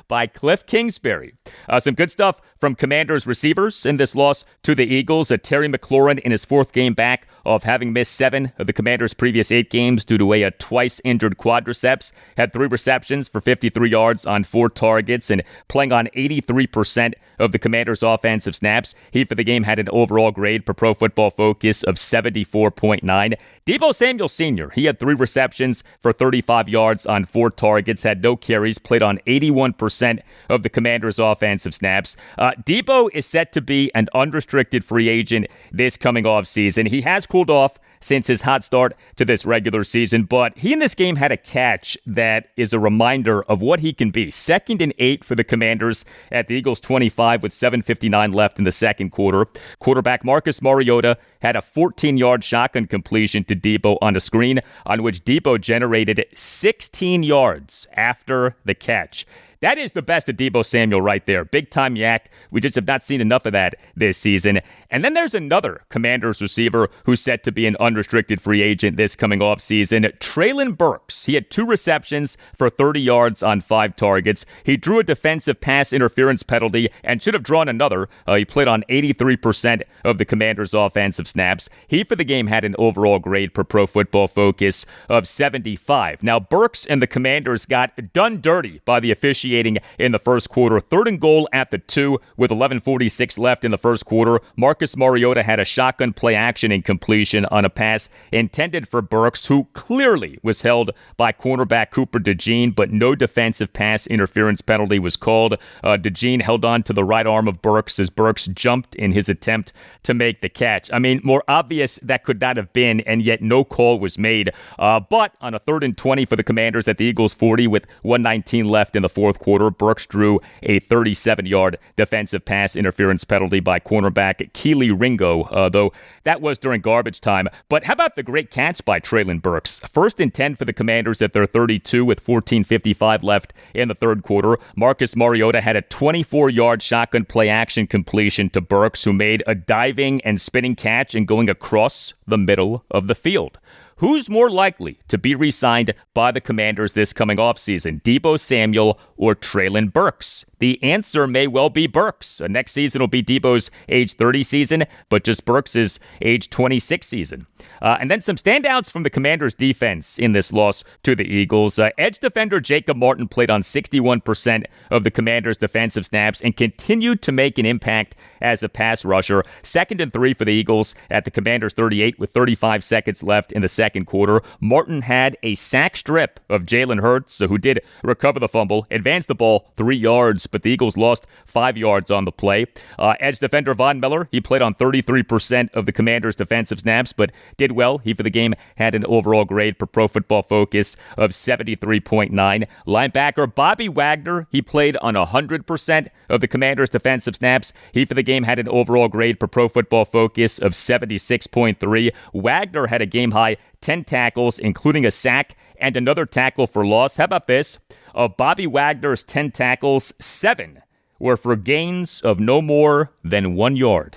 by Cliff Kingsbury. Some good stuff from Commanders receivers in this loss to the Eagles. Terry McLaurin in his 4th game back of having missed 7 of the Commanders' previous 8 games due to a twice-injured quadriceps. Had 3 receptions for 53 yards on 4 targets and playing on 83% of the Commanders' offensive snaps. He, for the game, had an overall grade per Pro Football Focus of 74.9. Deebo Samuel Sr., he had 3 receptions for 35 yards on 4 targets, had no carries, played on 81% of the Commanders' offensive snaps. Deebo is set to be an unrestricted free agent this coming offseason. He has cooled off since his hot start to this regular season, but he in this game had a catch that is a reminder of what he can be. 2nd and 8 for the Commanders at the Eagles' 25 with 7:59 left in the second quarter. Quarterback Marcus Mariota had a 14-yard shotgun completion to Deebo on a screen on which Deebo generated 16 yards after the catch. That is the best of Deebo Samuel right there. Big-time yak. We just have not seen enough of that this season. And then there's another Commanders receiver who's set to be an unrestricted free agent this coming offseason, Treylon Burks. He had 2 receptions for 30 yards on 5 targets. He drew a defensive pass interference penalty and should have drawn another. He played on 83% of the Commanders' offensive snaps. He, for the game, had an overall grade per Pro Football Focus of 75. Now, Burks and the Commanders got done dirty by the officiating in the first quarter. 3rd and goal at the 2 with 11:46 left in the first quarter. Marcus Mariota had a shotgun play action incompletion on a pass intended for Burks, who clearly was held by cornerback Cooper DeJean, but no defensive pass interference penalty was called. DeJean held on to the right arm of Burks as Burks jumped in his attempt to make the catch. I mean, more obvious that could not have been, and yet no call was made. But on a 3rd and 20 for the Commanders at the Eagles' 40 with 1:19 left in the fourth quarter, Burks drew a 37-yard defensive pass interference penalty by cornerback Keely Ringo, though that was during garbage time. But how about the great catch by Treylon Burks? 1st and 10 for the Commanders at their 32 with 14:55 left in the third quarter. Marcus Mariota had a 24-yard shotgun play action completion to Burks, who made a diving and spinning catch and going across the middle of the field. Who's more likely to be re-signed by the Commanders this coming offseason, Deebo Samuel or Treylon Burks? The answer may well be Burks. Next season will be Deebo's age 30 season, but just Burks' age 26 season. And then some standouts from the Commanders' defense in this loss to the Eagles. Edge defender Jacob Martin played on 61% of the Commanders' defensive snaps and continued to make an impact as a pass rusher. 2nd and 3 for the Eagles at the Commanders' 38 with 35 seconds left in the second quarter. Martin had a sack strip of Jalen Hurts, who did recover the fumble, advanced the ball 3 yards, but the Eagles lost 5 yards on the play. Edge defender Von Miller, he played on 33% of the Commanders' defensive snaps, but did well. He, for the game, had an overall grade per Pro Football Focus of 73.9. Linebacker Bobby Wagner, he played on 100% of the Commanders' defensive snaps. He, for the game, had an overall grade per Pro Football Focus of 76.3. Wagner had a game-high 10 tackles, including a sack and another tackle for loss. How about this? Of Bobby Wagner's 10 tackles, 7 were for gains of no more than 1 yard.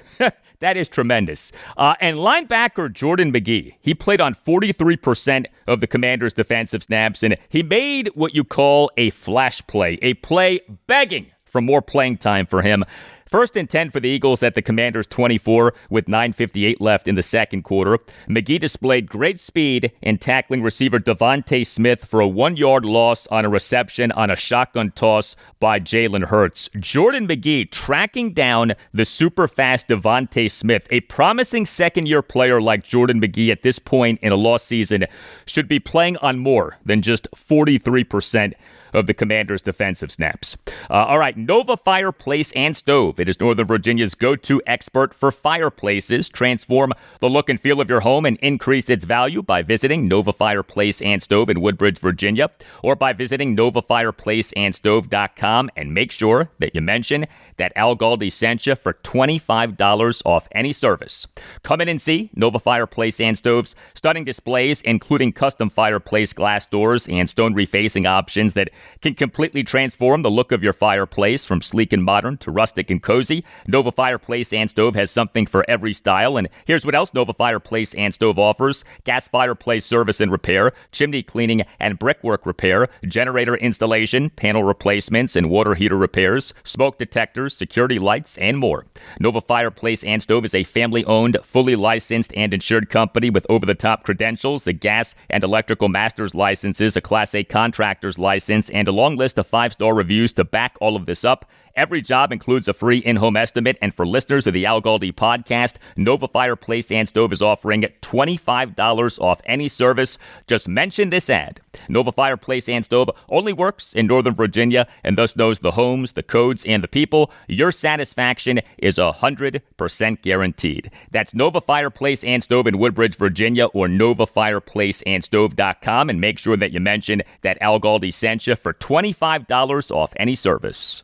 That is tremendous. And linebacker Jordan Magee, he played on 43% of the Commanders' defensive snaps, and he made what you call a flash play, a play begging for more playing time for him. 1st and 10 for the Eagles at the Commanders' 24 with 9:58 left in the second quarter. Magee displayed great speed in tackling receiver Devontae Smith for a 1-yard loss on a reception on a shotgun toss by Jalen Hurts. Jordan Magee tracking down the super fast Devontae Smith. A promising second-year player like Jordan Magee at this point in a lost season should be playing on more than just 43% of the Commanders' defensive snaps. All right, Nova Fireplace and Stove. It is Northern Virginia's go-to expert for fireplaces. Transform the look and feel of your home and increase its value by visiting Nova Fireplace and Stove in Woodbridge, Virginia, or by visiting NovaFireplaceandStove.com, and make sure that you mention that Al Galdi sent you for $25 off any service. Come in and see Nova Fireplace and Stove's stunning displays, including custom fireplace glass doors and stone refacing options that can completely transform the look of your fireplace from sleek and modern to rustic and cozy. Nova Fireplace and Stove has something for every style, and here's what else Nova Fireplace and Stove offers: gas fireplace service and repair, chimney cleaning and brickwork repair, generator installation, panel replacements and water heater repairs, smoke detectors, security lights, and more. Nova Fireplace and Stove is a family-owned, fully licensed and insured company with over-the-top credentials, a gas and electrical master's licenses, a Class A contractor's license, and a long list of 5-star reviews to back all of this up. Every job includes a free in-home estimate, and for listeners of the Al Galdi podcast, Nova Fireplace and Stove is offering $25 off any service. Just mention this ad. Nova Fireplace and Stove only works in Northern Virginia and thus knows the homes, the codes, and the people. Your satisfaction is 100% guaranteed. That's Nova Fireplace and Stove in Woodbridge, Virginia, or NovaFireplaceandStove.com, and make sure that you mention that Al Galdi sent you for $25 off any service.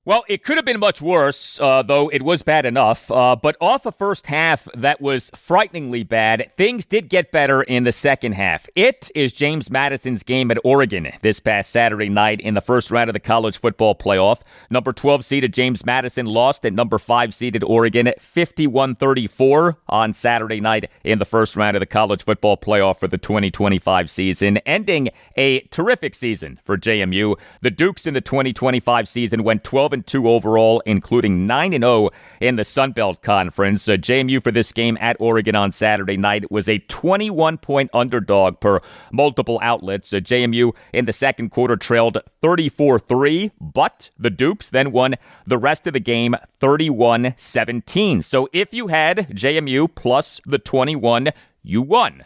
Well, it could have been much worse, though it was bad enough. But off a first half that was frighteningly bad, things did get better in the second half. It is James Madison's game at Oregon this past Saturday night in the first round of the college football playoff. Number 12 seeded James Madison lost at number 5 seeded Oregon 51-34 on Saturday night in the first round of the college football playoff for the 2025 season, ending a terrific season for JMU. The Dukes in the 2025 season went 12-2 overall, including 9-0 in the Sun Belt Conference. JMU for this game at Oregon on Saturday night was a 21-point underdog per multiple outlets. JMU in the second quarter trailed 34-3, but the Dukes then won the rest of the game 31-17. So if you had JMU plus the 21, you won.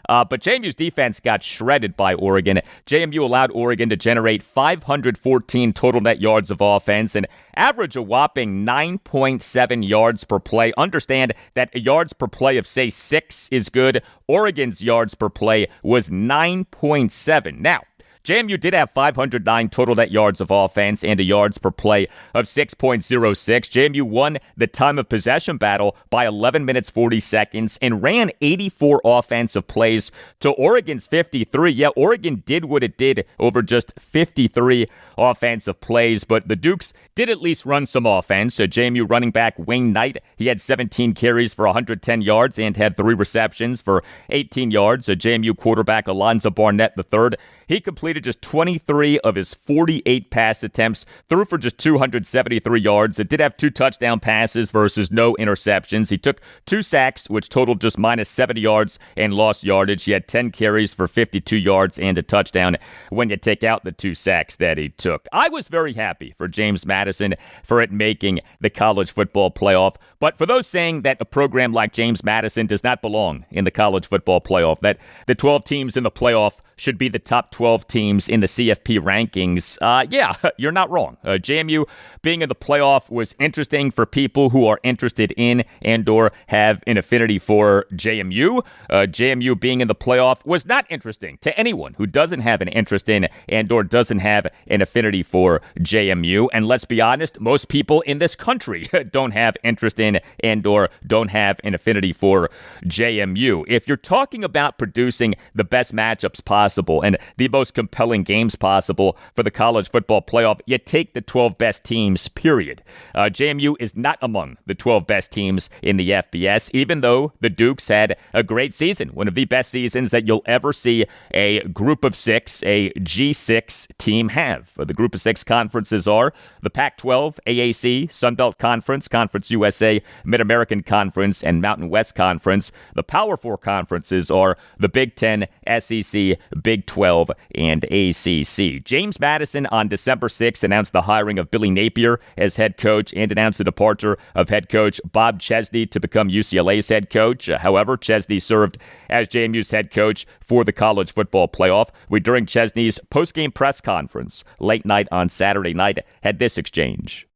But JMU's defense got shredded by Oregon. JMU allowed Oregon to generate 514 total net yards of offense and average a whopping 9.7 yards per play. Understand that yards per play of, say, 6 is good. Oregon's yards per play was 9.7. Now, JMU did have 509 total net yards of offense and a yards per play of 6.06. JMU won the time of possession battle by 11 minutes 40 seconds and ran 84 offensive plays to Oregon's 53. Yeah, Oregon did what it did over just 53 offensive plays, but the Dukes did at least run some offense. JMU running back Wayne Knight, he had 17 carries for 110 yards and had 3 receptions for 18 yards. JMU quarterback Alonzo Barnett III, he completed just 23 of his 48 pass attempts, threw for just 273 yards. It did have 2 touchdown passes versus no interceptions. He took 2 sacks, which totaled just minus 70 yards and lost yardage. He had 10 carries for 52 yards and a touchdown when you take out the 2 sacks that he took. I was very happy for James Madison for it making the college football playoff. But for those saying that a program like James Madison does not belong in the college football playoff, that the 12 teams in the playoff should be the top 12 teams in the CFP rankings, yeah, you're not wrong. JMU being in the playoff was interesting for people who are interested in and or have an affinity for JMU. JMU being in the playoff was not interesting to anyone who doesn't have an interest in and or doesn't have an affinity for JMU. And let's be honest, most people in this country don't have interest in and or don't have an affinity for JMU. If you're talking about producing the best matchups possible and the most compelling games possible for the college football playoff, you take the 12 best teams, period. JMU is not among the 12 best teams in the FBS, even though the Dukes had a great season, one of the best seasons that you'll ever see a group of 6, a G6 team have. The group of 6 conferences are the Pac-12, AAC, Sun Belt Conference, Conference USA, Mid-American Conference, and Mountain West Conference. The Power 4 conferences are the Big 10, SEC, Big 12, and ACC. James Madison on December 6th announced the hiring of Billy Napier as head coach and announced the departure of head coach Bob Chesney to become UCLA's head coach. However, Chesney served as JMU's head coach for the college football playoff. During Chesney's post-game press conference late night on Saturday night, had this exchange.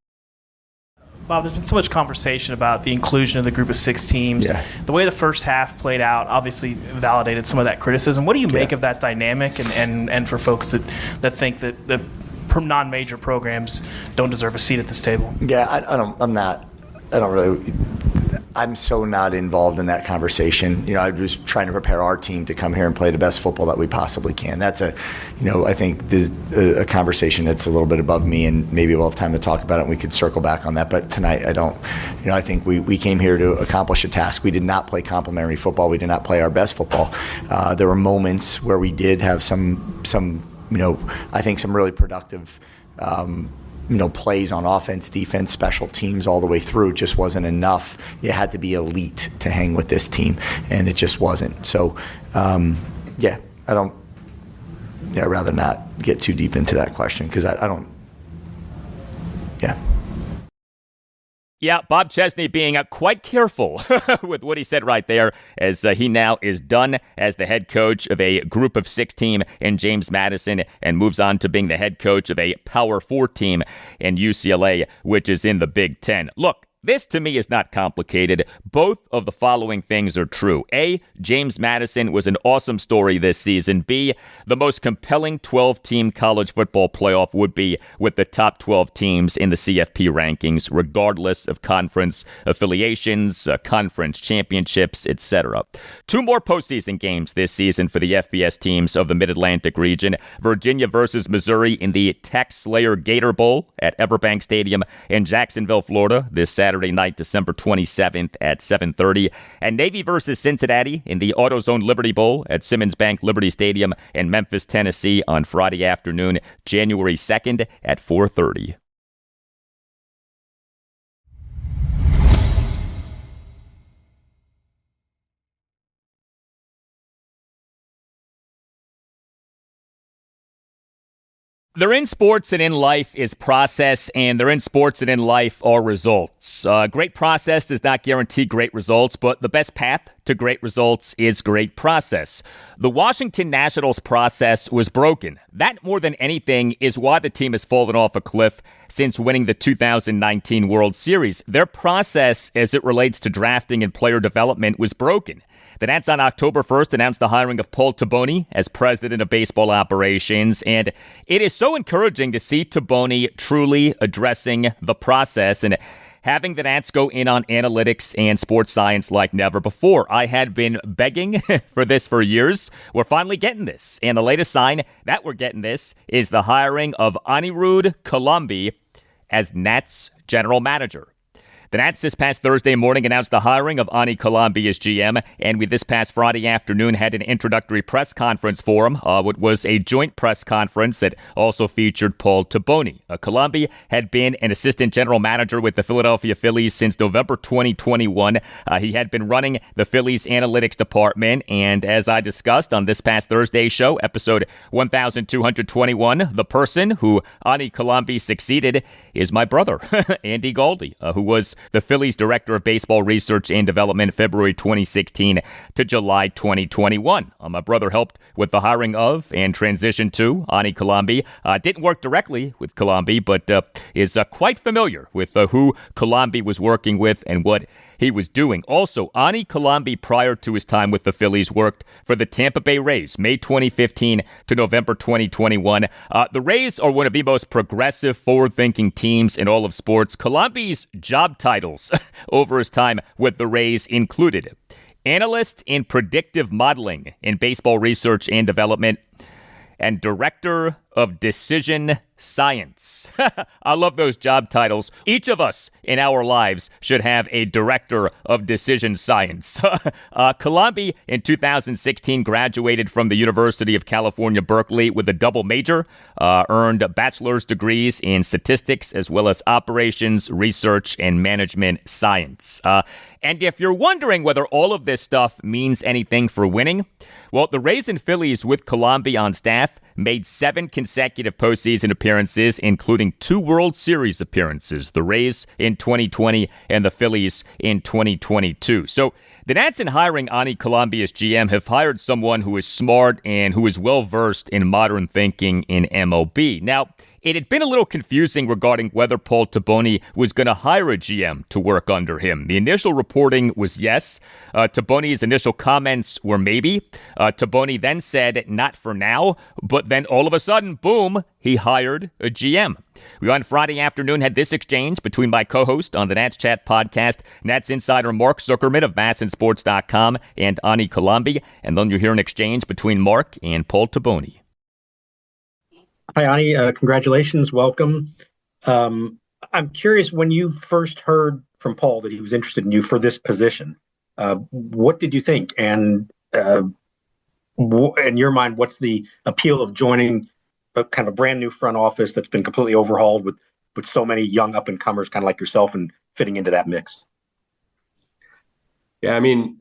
Bob, there's been so much conversation about the inclusion of the group of 6 teams. Yeah. The way the first half played out obviously validated some of that criticism. What do you make of that dynamic and for folks that think that the non-major programs don't deserve a seat at this table? Yeah, I'm so not involved in that conversation. I'm just trying to prepare our team to come here and play the best football that we possibly can. That's I think this is a conversation that's a little bit above me, and maybe we'll have time to talk about it and we could circle back on that. But tonight, I think we came here to accomplish a task. We did not play complimentary football. We did not play our best football. There were moments where we did have some I think some really productive plays on offense, defense, special teams all the way through. It just wasn't enough. You had to be elite to hang with this team, and it just wasn't. So, I'd rather not get too deep into that question because I don't. Yeah. Yeah, Bob Chesney being quite careful with what he said right there, as he now is done as the head coach of a group of 6 team in James Madison and moves on to being the head coach of a Power 4 team in UCLA, which is in the Big 10. Look, this to me is not complicated. Both of the following things are true. A, James Madison was an awesome story this season. B, the most compelling 12-team college football playoff would be with the top 12 teams in the CFP rankings, regardless of conference affiliations, conference championships, etc. 2 more postseason games this season for the FBS teams of the Mid-Atlantic region. Virginia versus Missouri in the Tax Slayer Gator Bowl at Everbank Stadium in Jacksonville, Florida, this Saturday night, December 27th at 7:30. And Navy versus Cincinnati in the AutoZone Liberty Bowl at Simmons Bank Liberty Stadium in Memphis, Tennessee on Friday afternoon, January 2nd at 4:30. They're in sports and in life is process, and they're in sports and in life are results. Great process does not guarantee great results, but the best path to great results is great process. The Washington Nationals process was broken. That, more than anything, is why the team has fallen off a cliff since winning the 2019 World Series. Their process, as it relates to drafting and player development, was broken. The Nats on October 1st announced the hiring of Paul Taboni as president of baseball operations, and it is so encouraging to see Taboni truly addressing the process and having the Nats go in on analytics and sports science like never before. I had been begging for this for years. We're finally getting this, and the latest sign that we're getting this is the hiring of Anirudh Colombi as Nats general manager. The Nats this past Thursday morning announced the hiring of Ani Colombi as GM, and we this past Friday afternoon had an introductory press conference for him. What was a joint press conference that also featured Paul Taboni. Colombi had been an assistant general manager with the Philadelphia Phillies since November 2021. He had been running the Phillies analytics department, and as I discussed on this past Thursday show, episode 1221, the person who Ani Colombi succeeded is my brother, Andy Galdi, who was the Phillies Director of Baseball Research and Development February 2016 to July 2021. My brother helped with the hiring of and transition to Ani Colombi. Didn't work directly with Colombi, but is quite familiar with who Colombi was working with and what he was doing. Also, Ani Colombi, prior to his time with the Phillies, worked for the Tampa Bay Rays, May 2015 to November 2021. The Rays are one of the most progressive, forward-thinking teams in all of sports. Colombi's job titles over his time with the Rays included analyst in predictive modeling in baseball research and development, and director of decision science. I love those job titles. Each of us in our lives should have a director of decision science. Colombi in 2016 graduated from the University of California, Berkeley with a double major, earned bachelor's degrees in statistics as well as operations, research, and management science. And if you're wondering whether all of this stuff means anything for winning, well, the Rays and Phillies with Colombi on staff made 7 consecutive postseason appearances, including 2 World Series appearances, the Rays in 2020 and the Phillies in 2022. So the Nats, in hiring Ani Colombi as GM, have hired someone who is smart and who is well-versed in modern thinking in MLB. Now, it had been a little confusing regarding whether Paul Taboni was going to hire a GM to work under him. The initial reporting was yes. Taboni's initial comments were maybe. Taboni then said not for now, but then all of a sudden, boom, he hired a GM. We on Friday afternoon had this exchange between my co-host on the Nats Chat podcast, Nats insider Mark Zuckerman of MASNsports.com, and Ani Colombi, and then you'll hear an exchange between Mark and Paul Taboni. Hi, Ani. Congratulations. Welcome. I'm curious, when you first heard from Paul that he was interested in you for this position, what did you think? And in your mind, what's the appeal of joining a kind of brand new front office that's been completely overhauled with so many young up-and-comers kind of like yourself and fitting into that mix? Yeah, I mean,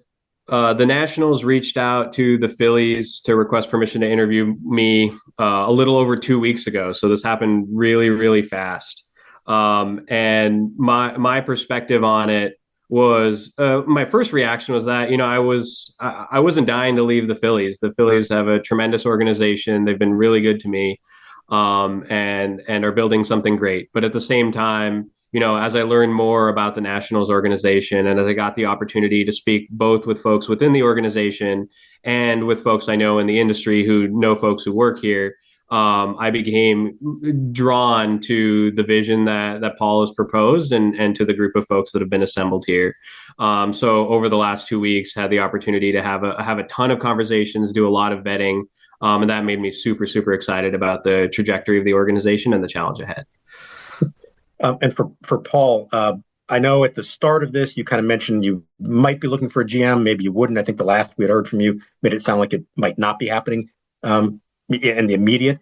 the Nationals reached out to the Phillies to request permission to interview me a little over 2 weeks ago. So this happened really, really fast. And my perspective on it was my first reaction was that, I wasn't dying to leave the Phillies. The Phillies have a tremendous organization. They've been really good to me, and are building something great. But at the same time, as I learned more about the Nationals organization and as I got the opportunity to speak both with folks within the organization and with folks I know in the industry who know folks who work here, I became drawn to the vision that Paul has proposed and to the group of folks that have been assembled here. So over the last 2 weeks, had the opportunity to have a ton of conversations, do a lot of vetting, and that made me super, super excited about the trajectory of the organization and the challenge ahead. And for Paul, I know at the start of this, you kind of mentioned you might be looking for a GM, maybe you wouldn't. I think the last we had heard from you made it sound like it might not be happening in the immediate.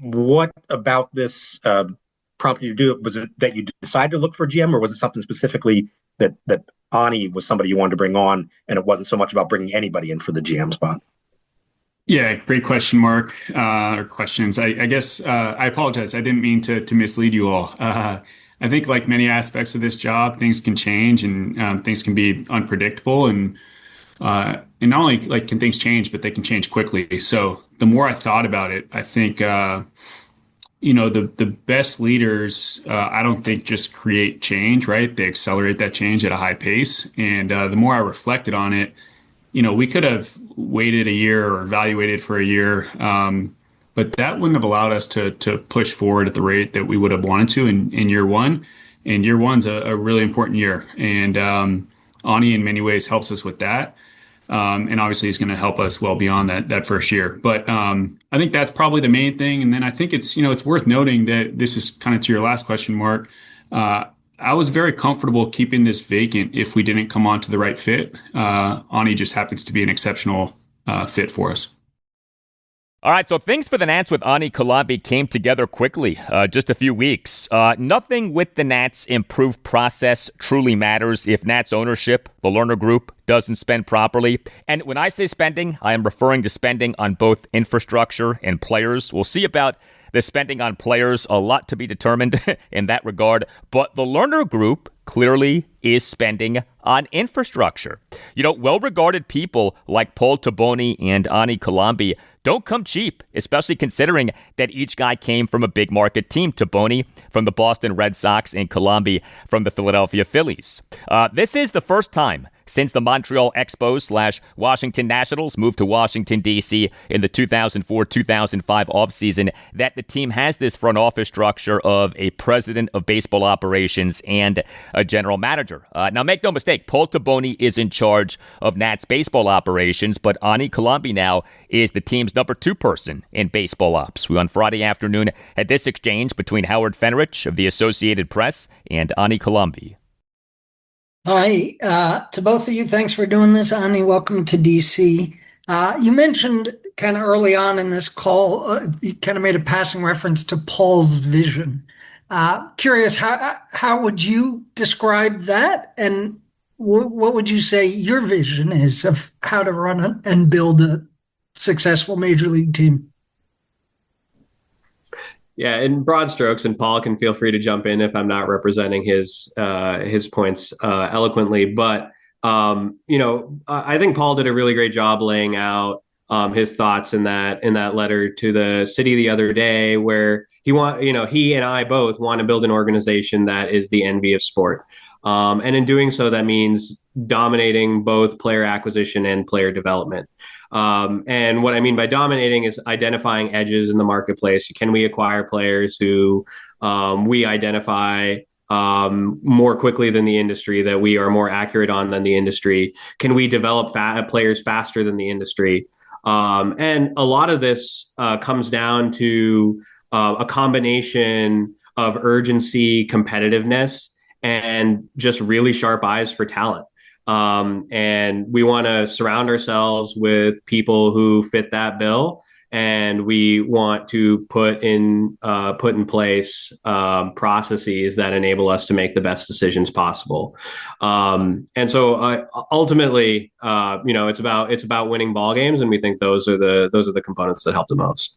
What about this prompted you to do it? Was it that you decided to look for a GM, or was it something specifically that Ani was somebody you wanted to bring on, and it wasn't so much about bringing anybody in for the GM spot? Yeah, great question, Mark, or questions. I guess I apologize. I didn't mean to mislead you all. I think like many aspects of this job, things can change and things can be unpredictable. And not only like can things change, but they can change quickly. So the more I thought about it, I think, the best leaders, I don't think just create change, right? They accelerate that change at a high pace. And the more I reflected on it, we could have waited a year or evaluated for a year, but that wouldn't have allowed us to push forward at the rate that we would have wanted to in year one. And year one's a really important year. And Ani, in many ways, helps us with that. And obviously, he's going to help us well beyond that first year. But I think that's probably the main thing. And then I think it's worth noting that this is kind of to your last question, Mark. I was very comfortable keeping this vacant if we didn't come on to the right fit. Ani just happens to be an exceptional fit for us. All right, so things for the Nats with Ani Kalambi came together quickly, just a few weeks. Nothing with the Nats' improved process truly matters if Nats ownership, the Lerner Group, doesn't spend properly. And when I say spending, I am referring to spending on both infrastructure and players. We'll see about the spending on players, a lot to be determined in that regard. But the Lerner Group clearly is spending on infrastructure. Well-regarded people like Paul Taboni and Ani Kalambi don't come cheap, especially considering that each guy came from a big market team. Taboni from the Boston Red Sox and Kalambi from the Philadelphia Phillies. This is the first time since the Montreal Expos / Washington Nationals moved to Washington, D.C. in the 2004-2005 offseason that the team has this front office structure of a president of baseball operations and a general manager. Now, make no mistake, Paul Taboni is in charge of Nats baseball operations, but Ani Kalambi now is the team's number 2 person in baseball ops. We on Friday afternoon had this exchange between Howard Fenrich of the Associated Press and Ani Kalambi. Hi, to both of you, thanks for doing this. Ani, welcome to DC. You mentioned kind of early on in this call, you kind of made a passing reference to Paul's vision. Curious, how would you describe that? And what would you say your vision is of how to run and build a successful major league team? Yeah, in broad strokes, and Paul can feel free to jump in if I'm not representing his points eloquently. But I think Paul did a really great job laying out his thoughts in that letter to the city the other day, where he and I both want to build an organization that is the envy of sport. And in doing so, that means dominating both player acquisition and player development. And what I mean by dominating is identifying edges in the marketplace. Can we acquire players who we identify more quickly than the industry, that we are more accurate on than the industry? Can we develop players faster than the industry? And a lot of this comes down to a combination of urgency, competitiveness, and just really sharp eyes for talent. And we want to surround ourselves with people who fit that bill, and we want to put in place processes that enable us to make the best decisions possible. And so ultimately, it's about winning ball games, and we think those are the components that help the most.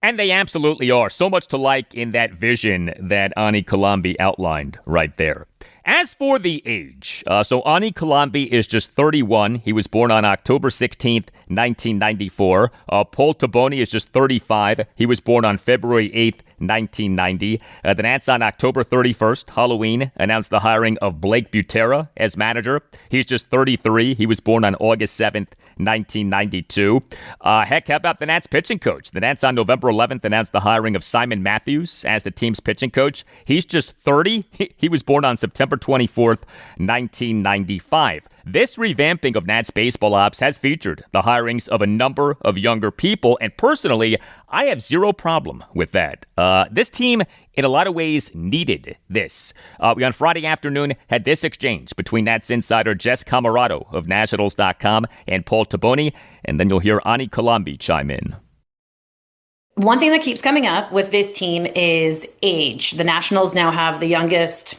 And they absolutely are. So much to like in that vision that Ani Kalambi outlined right there. As for the age, so Ani Kalambi is just 31. He was born on October 16th, 1994. Paul Taboni is just 35. He was born on February 8th, 1990. The Nats on October 31st, Halloween, announced the hiring of Blake Butera as manager. He's just 33. He was born on August 7th, 1992. Heck, how about the Nats pitching coach? The Nats on November 11th announced the hiring of Simon Matthews as the team's pitching coach. He's just 30. He was born on September 24th, 1995. This revamping of Nats baseball ops has featured the hirings of a number of younger people, and personally, I have zero problem with that. This team, in a lot of ways, needed this. We on Friday afternoon had this exchange between Nats insider Jess Camarado of Nationals.com and Paul Taboni, and then you'll hear Ani Kalambi chime in. One thing that keeps coming up with this team is age. The Nationals now have the youngest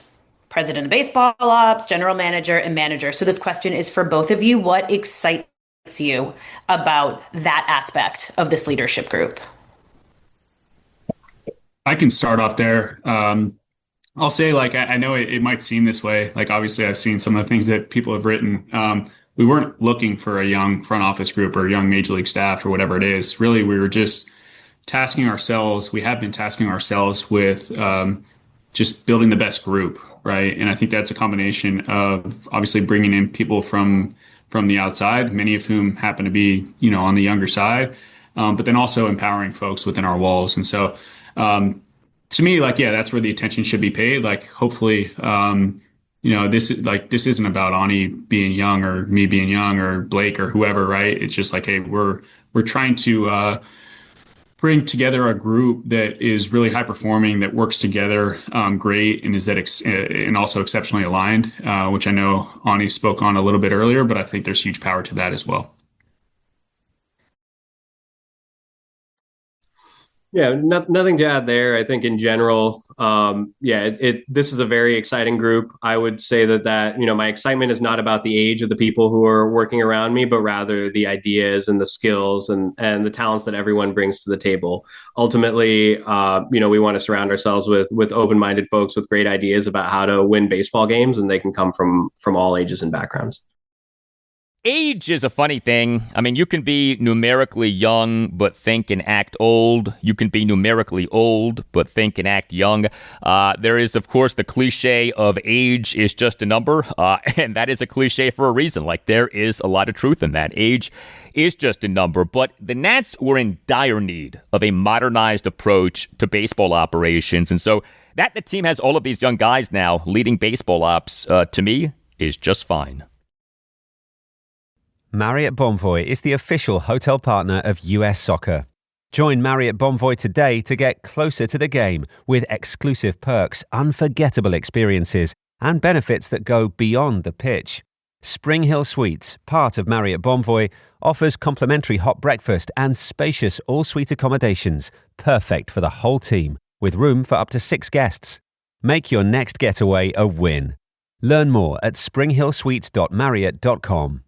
president of baseball ops, general manager, and manager. So this question is for both of you. What excites you about that aspect of this leadership group? I can start off there. I'll say, I know it might seem this way. Obviously, I've seen some of the things that people have written. We weren't looking for a young front office group or young major league staff or whatever it is. Really, we were just tasking ourselves. We have been tasking ourselves with just building the best group. Right. And I think that's a combination of obviously bringing in people from from the outside, many of whom happen to be, on the younger side, but then also empowering folks within our walls. And so, to me, that's where the attention should be paid. Hopefully, this isn't about Ani being young or me being young or Blake or whoever, right? It's just hey, we're trying to bring together a group that is really high performing, that works together great, and and also exceptionally aligned, which I know Ani spoke on a little bit earlier, but I think there's huge power to that as well. Yeah, nothing to add there. I think in general, this is a very exciting group. I would say that my excitement is not about the age of the people who are working around me, but rather the ideas and the skills and the talents that everyone brings to the table. Ultimately, we want to surround ourselves with open-minded folks with great ideas about how to win baseball games, and they can come from all ages and backgrounds. Age is a funny thing. I mean, you can be numerically young but think and act old. You can be numerically old but think and act young. There is, of course, the cliche of age is just a number, and that is a cliche for a reason. There is a lot of truth in that. Age is just a number, but the Nats were in dire need of a modernized approach to baseball operations, and so that the team has all of these young guys now leading baseball ops, to me, is just fine. Marriott Bonvoy is the official hotel partner of US Soccer. Join Marriott Bonvoy today to get closer to the game with exclusive perks, unforgettable experiences, and benefits that go beyond the pitch. Spring Hill Suites, part of Marriott Bonvoy, offers complimentary hot breakfast and spacious all-suite accommodations, perfect for the whole team, with room for up to 6 guests. Make your next getaway a win. Learn more at springhillsuites.marriott.com.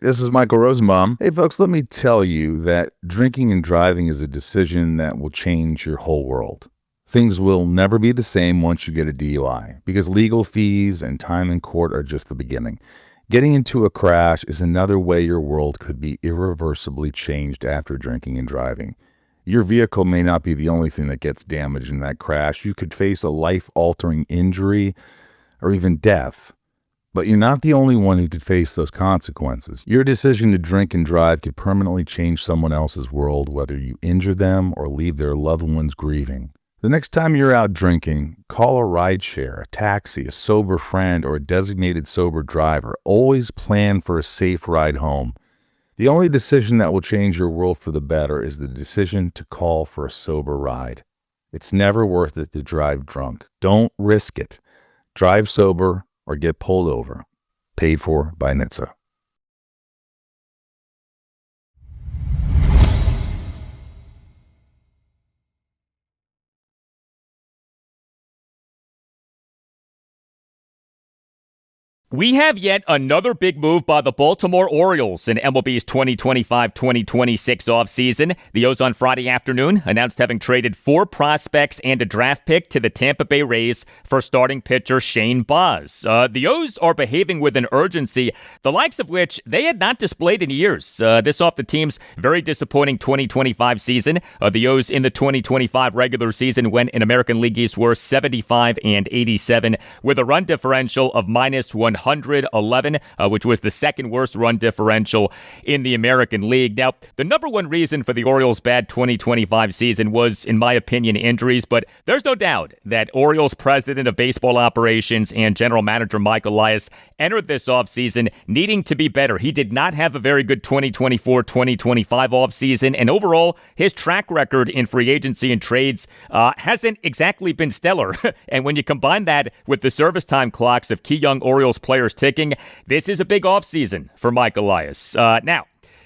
This is Michael Rosenbaum. Hey, folks, let me tell you that drinking and driving is a decision that will change your whole world. Things will never be the same once you get a DUI, because legal fees and time in court are just the beginning. Getting into a crash is another way your world could be irreversibly changed after drinking and driving. Your vehicle may not be the only thing that gets damaged in that crash. You could face a life-altering injury or even death. But you're not the only one who could face those consequences. Your decision to drink and drive could permanently change someone else's world, whether you injure them or leave their loved ones grieving. The next time you're out drinking, call a rideshare, a taxi, a sober friend, or a designated sober driver. Always plan for a safe ride home. The only decision that will change your world for the better is the decision to call for a sober ride. It's never worth it to drive drunk. Don't risk it. Drive sober or get pulled over. Paid for by NHTSA. We have yet another big move by the Baltimore Orioles in MLB's 2025-2026 offseason. The O's on Friday afternoon announced having traded 4 prospects and a draft pick to the Tampa Bay Rays for starting pitcher Shane Baz. The O's are behaving with an urgency, the likes of which they had not displayed in years. This off the team's very disappointing 2025 season. The O's in the 2025 regular season went in American League East were 75-87 with a run differential of minus 111, which was the second worst run differential in the American League. Now, the number one reason for the Orioles' bad 2025 season was, in my opinion, injuries, but there's no doubt that Orioles president of baseball operations and general manager Mike Elias entered this offseason needing to be better. He did not have a very good 2024-2025 offseason, and overall, his track record in free agency and trades hasn't exactly been stellar. And when you combine that with the service time clocks of key young Orioles players ticking, this is a big offseason for Mike Elias. Now,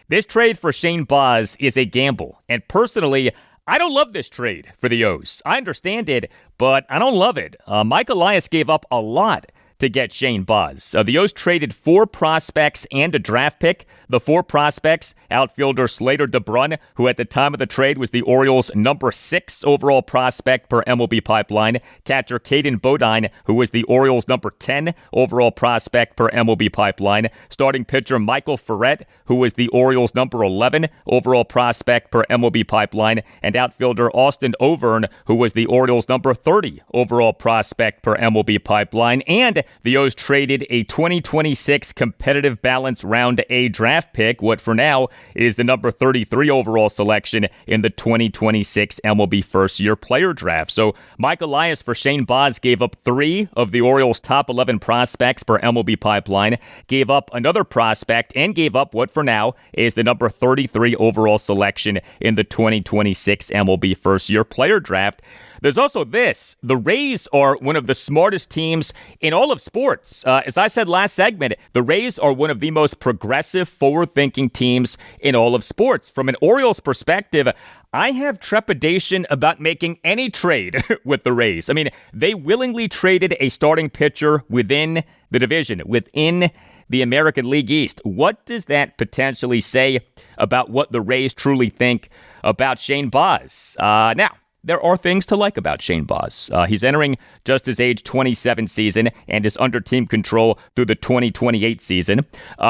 this trade for Shane Baz is a gamble, and personally, I don't love this trade for the O's. I understand it, but I don't love it. Mike Elias gave up a lot to get Shane Baz. The O's traded 4 prospects and a draft pick. The 4 prospects, outfielder Slater DeBrun, who at the time of the trade was the Orioles' number 6 overall prospect per MLB Pipeline, catcher Caden Bodine, who was the Orioles' number 10 overall prospect per MLB Pipeline, starting pitcher Michael Ferret, who was the Orioles' number 11 overall prospect per MLB Pipeline, and outfielder Austin Overn, who was the Orioles' number 30 overall prospect per MLB Pipeline, and the O's traded a 2026 competitive balance round A draft pick, what for now is the number 33 overall selection in the 2026 MLB first-year player draft. So Mike Elias for Shane Baz gave up 3 of the Orioles' top 11 prospects per MLB Pipeline, gave up another prospect, and gave up what for now is the number 33 overall selection in the 2026 MLB first-year player draft. There's also this. The Rays are one of the smartest teams in all of sports. As I said last segment, the Rays are one of the most progressive, forward-thinking teams in all of sports. From an Orioles perspective, I have trepidation about making any trade with the Rays. I mean, they willingly traded a starting pitcher within the division, within the American League East. What does that potentially say about what the Rays truly think about Shane Baz? Now, there are things to like about Shane Baz. He's entering just his age 27 season and is under team control through the 2028 season.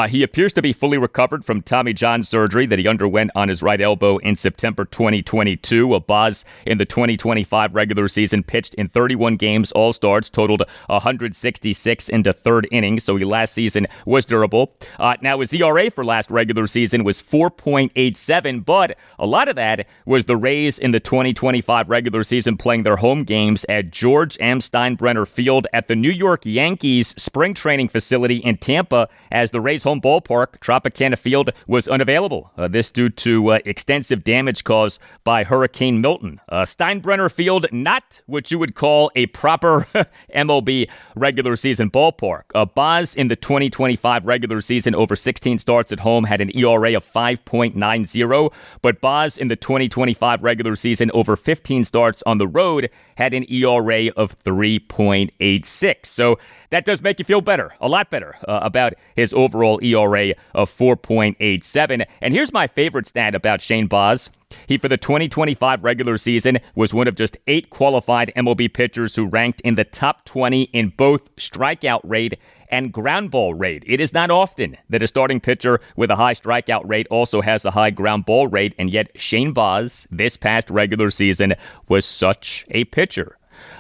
He appears to be fully recovered from Tommy John surgery that he underwent on his right elbow in September 2022. Baz in the 2025 regular season pitched in 31 games, all starts, totaled 166 into third innings, so he last season was durable. Now his ERA for last regular season was 4.87, but a lot of that was the Rays in the 2025 regular season playing their home games at George M. Steinbrenner Field at the New York Yankees spring training facility in Tampa, as the Rays' home ballpark, Tropicana Field, was unavailable. This due to extensive damage caused by Hurricane Milton. Steinbrenner Field, not what you would call a proper MLB regular season ballpark. Baz in the 2025 regular season over 16 starts at home had an ERA of 5.90, but Baz in the 2025 regular season over 15 starts on the road had an ERA of 3.86. So that does make you feel better, a lot better, about his overall ERA of 4.87. And here's my favorite stat about Shane Baz. He, for the 2025 regular season, was one of just 8 qualified MLB pitchers who ranked in the top 20 in both strikeout rate and ground ball rate. It is not often that a starting pitcher with a high strikeout rate also has a high ground ball rate, and yet Shane Baz, this past regular season, was such a pitcher.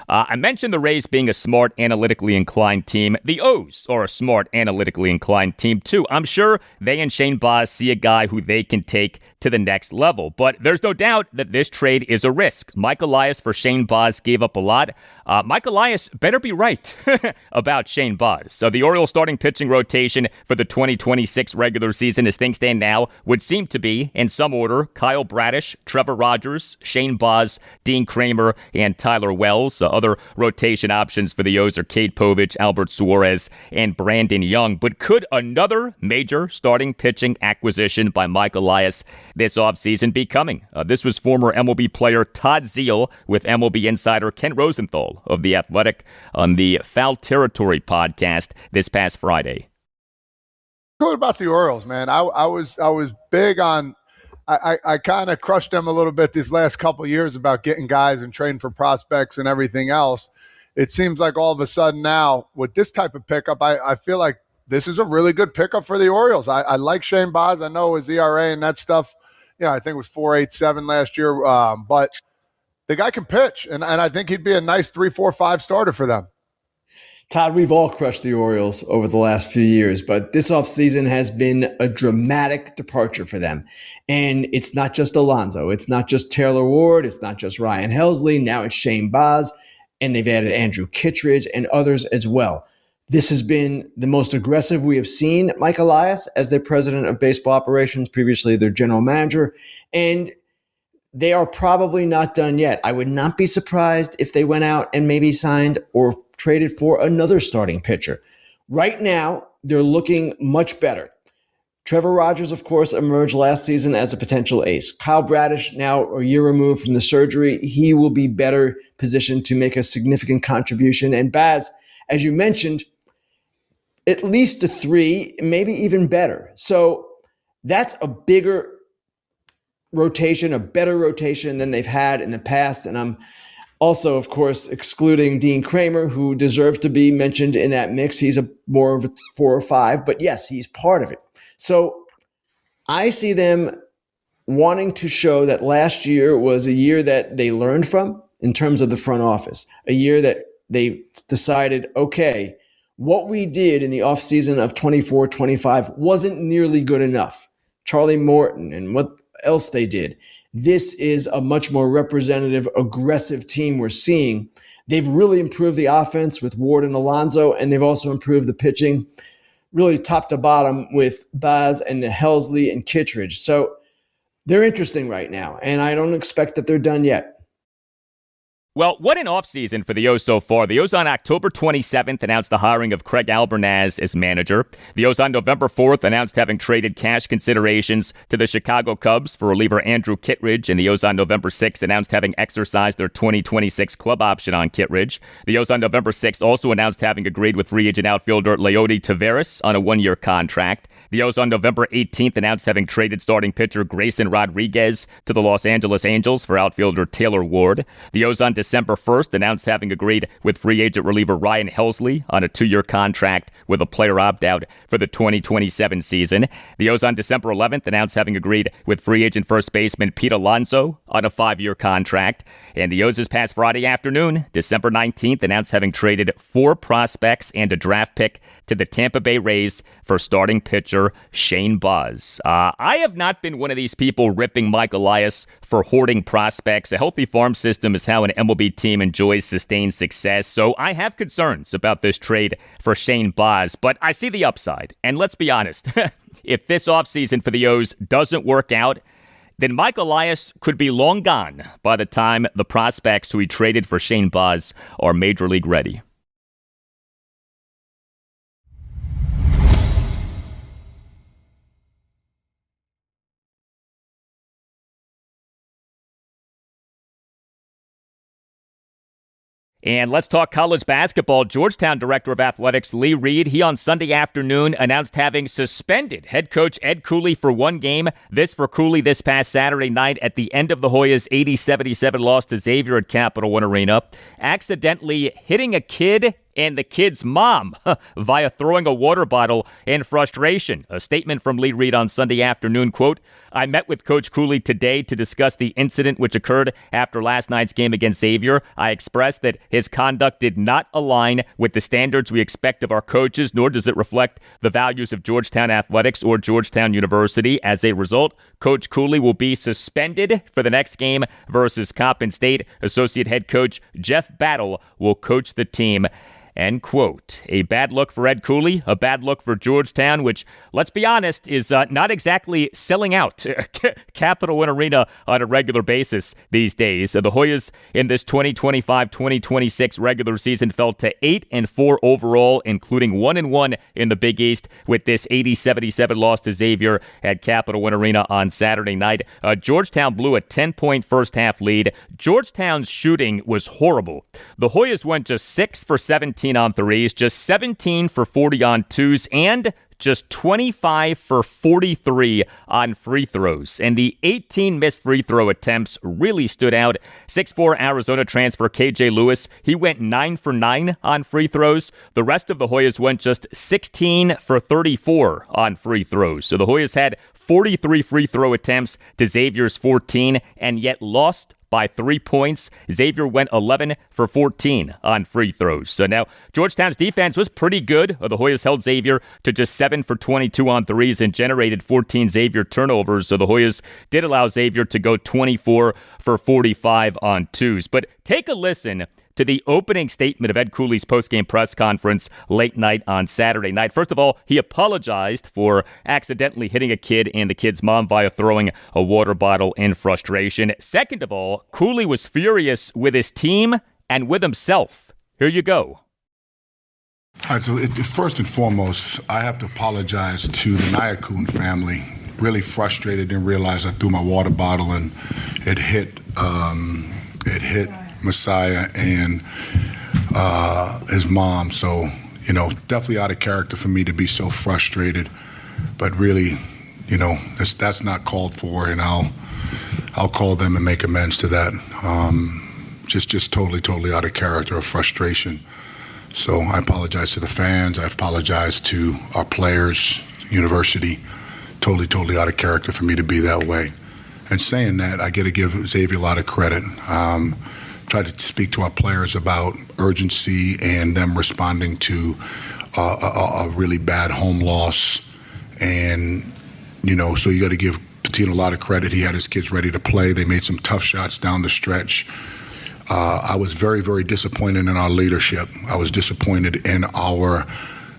I mentioned the Rays being a smart, analytically inclined team. The O's are a smart, analytically inclined team, too. I'm sure they and Shane Baz see a guy who they can take to the next level. But there's no doubt that this trade is a risk. Mike Elias for Shane Baz gave up a lot. Mike Elias better be right about Shane Baz. So the Orioles starting pitching rotation for the 2026 regular season, as things stand now, would seem to be, in some order, Kyle Bradish, Trevor Rogers, Shane Baz, Dean Kramer, and Tyler Wells. Other rotation options for the O's are Cade Povich, Albert Suarez, and Brandon Young. But could another major starting pitching acquisition by Mike Elias this offseason be coming? This was former MLB player Todd Zeal with MLB insider Ken Rosenthal of The Athletic on the Foul Territory podcast this past Friday. What about the Orioles, man? I was big on. I kind of crushed them a little bit these last couple of years about getting guys and trading for prospects and everything else. It seems like all of a sudden now with this type of pickup, I feel like this is a really good pickup for the Orioles. I like Shane Baz. I know his ERA and that stuff, I think it was 4.87 last year. But the guy can pitch, and I think he'd be a nice 3, 4, 5 starter for them. Todd, we've all crushed the Orioles over the last few years, but this offseason has been a dramatic departure for them. And it's not just Alonso. It's not just Taylor Ward. It's not just Ryan Helsley. Now it's Shane Baz, and they've added Andrew Kittredge and others as well. This has been the most aggressive we have seen Mike Elias as their president of baseball operations, previously their general manager, and they are probably not done yet. I would not be surprised if they went out and maybe signed or traded for another starting pitcher. Right now, they're looking much better. Trevor Rogers, of course, emerged last season as a potential ace. Kyle Bradish, now a year removed from the surgery, he will be better positioned to make a significant contribution. And Baz, as you mentioned, at least a 3, maybe even better. So that's a bigger rotation, a better rotation than they've had in the past. And I'm also, of course, excluding Dean Kramer, who deserves to be mentioned in that mix. He's more of a 4 or 5, but yes, he's part of it. So I see them wanting to show that last year was a year that they learned from in terms of the front office, a year that they decided, okay, What we did in the offseason of 24-25 wasn't nearly good enough. Charlie Morton and what else they did. This is a much more representative, aggressive team we're seeing. They've really improved the offense with Ward and Alonso, and they've also improved the pitching, really top to bottom with Baz and Helsley and Kittredge. So they're interesting right now, and I don't expect that they're done yet. Well, what an offseason for the O's so far. The O's on October 27th announced the hiring of Craig Albernaz as manager. The O's on November 4th announced having traded cash considerations to the Chicago Cubs for reliever Andrew Kittredge, and the O's on November 6th announced having exercised their 2026 club option on Kittredge. The O's on November 6th also announced having agreed with free agent outfielder Leody Taveras on a one-year contract. The O's on November 18th announced having traded starting pitcher Grayson Rodriguez to the Los Angeles Angels for outfielder Taylor Ward. The O's on December 1st announced having agreed with free agent reliever Ryan Helsley on a 2-year contract with a player opt-out for the 2027 season. The O's on December 11th announced having agreed with free agent first baseman Pete Alonso on a 5-year contract. And the O's this past Friday afternoon, December 19th, announced having traded 4 prospects and a draft pick to the Tampa Bay Rays for starting pitcher Shane Baz. I have not been one of these people ripping Mike Elias for hoarding prospects. A healthy farm system is how an MLB team enjoys sustained success, so I have concerns about this trade for Shane Baz, but I see the upside. And let's be honest, if this offseason for the O's doesn't work out, then Mike Elias could be long gone by the time the prospects who he traded for Shane Baz are Major League ready. And let's talk college basketball. Georgetown Director of Athletics Lee Reed, he on Sunday afternoon announced having suspended head coach Ed Cooley for 1 game. This for Cooley this past Saturday night at the end of the Hoyas' 80-77 loss to Xavier at Capital One Arena, accidentally hitting a kid and the kid's mom via throwing a water bottle in frustration. A statement from Lee Reed on Sunday afternoon, quote, "I met with Coach Cooley today to discuss the incident which occurred after last night's game against Xavier. I expressed that his conduct did not align with the standards we expect of our coaches, nor does it reflect the values of Georgetown Athletics or Georgetown University. As a result, Coach Cooley will be suspended for the next game versus Coppin State. Associate head coach Jeff Battle will coach the team." End quote. A bad look for Ed Cooley, a bad look for Georgetown, which, let's be honest, is not exactly selling out Capital One Arena on a regular basis these days. The Hoyas in this 2025-2026 regular season fell to 8-4 overall, including 1-1 in the Big East with this 80-77 loss to Xavier at Capital One Arena on Saturday night. Georgetown blew a 10-point first-half lead. Georgetown's shooting was horrible. The Hoyas went just 6 for 17 on threes, just 17 for 40 on twos, and just 25 for 43 on free throws. And the 18 missed free throw attempts really stood out. 6'4" Arizona transfer KJ Lewis, he went 9 for 9 on free throws. The rest of the Hoyas went just 16 for 34 on free throws. So the Hoyas had 43 free throw attempts to Xavier's 14 and yet lost by 3 points. Xavier went 11 for 14 on free throws. So now Georgetown's defense was pretty good. The Hoyas held Xavier to just 7 for 22 on threes and generated 14 Xavier turnovers. So the Hoyas did allow Xavier to go 24 for 45 on twos. But take a listen to the opening statement of Ed Cooley's postgame press conference late night on Saturday night. First of all, he apologized for accidentally hitting a kid and the kid's mom via throwing a water bottle in frustration. Second of all, Cooley was furious with his team and with himself. Here you go. All right, so first and foremost, I have to apologize to the Nyakun family. Really frustrated, didn't realize I threw my water bottle and it hit Messiah and his mom. So, definitely out of character for me to be so frustrated. But really, that's not called for, and I'll call them and make amends to that. Just totally out of character or frustration. So I apologize to the fans. I apologize to our players, university. Totally out of character for me to be that way. And saying that, I got to give Xavier a lot of credit. Try to speak to our players about urgency and them responding to a really bad home loss. And, so you got to give Pitino a lot of credit. He had his kids ready to play. They made some tough shots down the stretch. I was very, very disappointed in our leadership. I was disappointed in our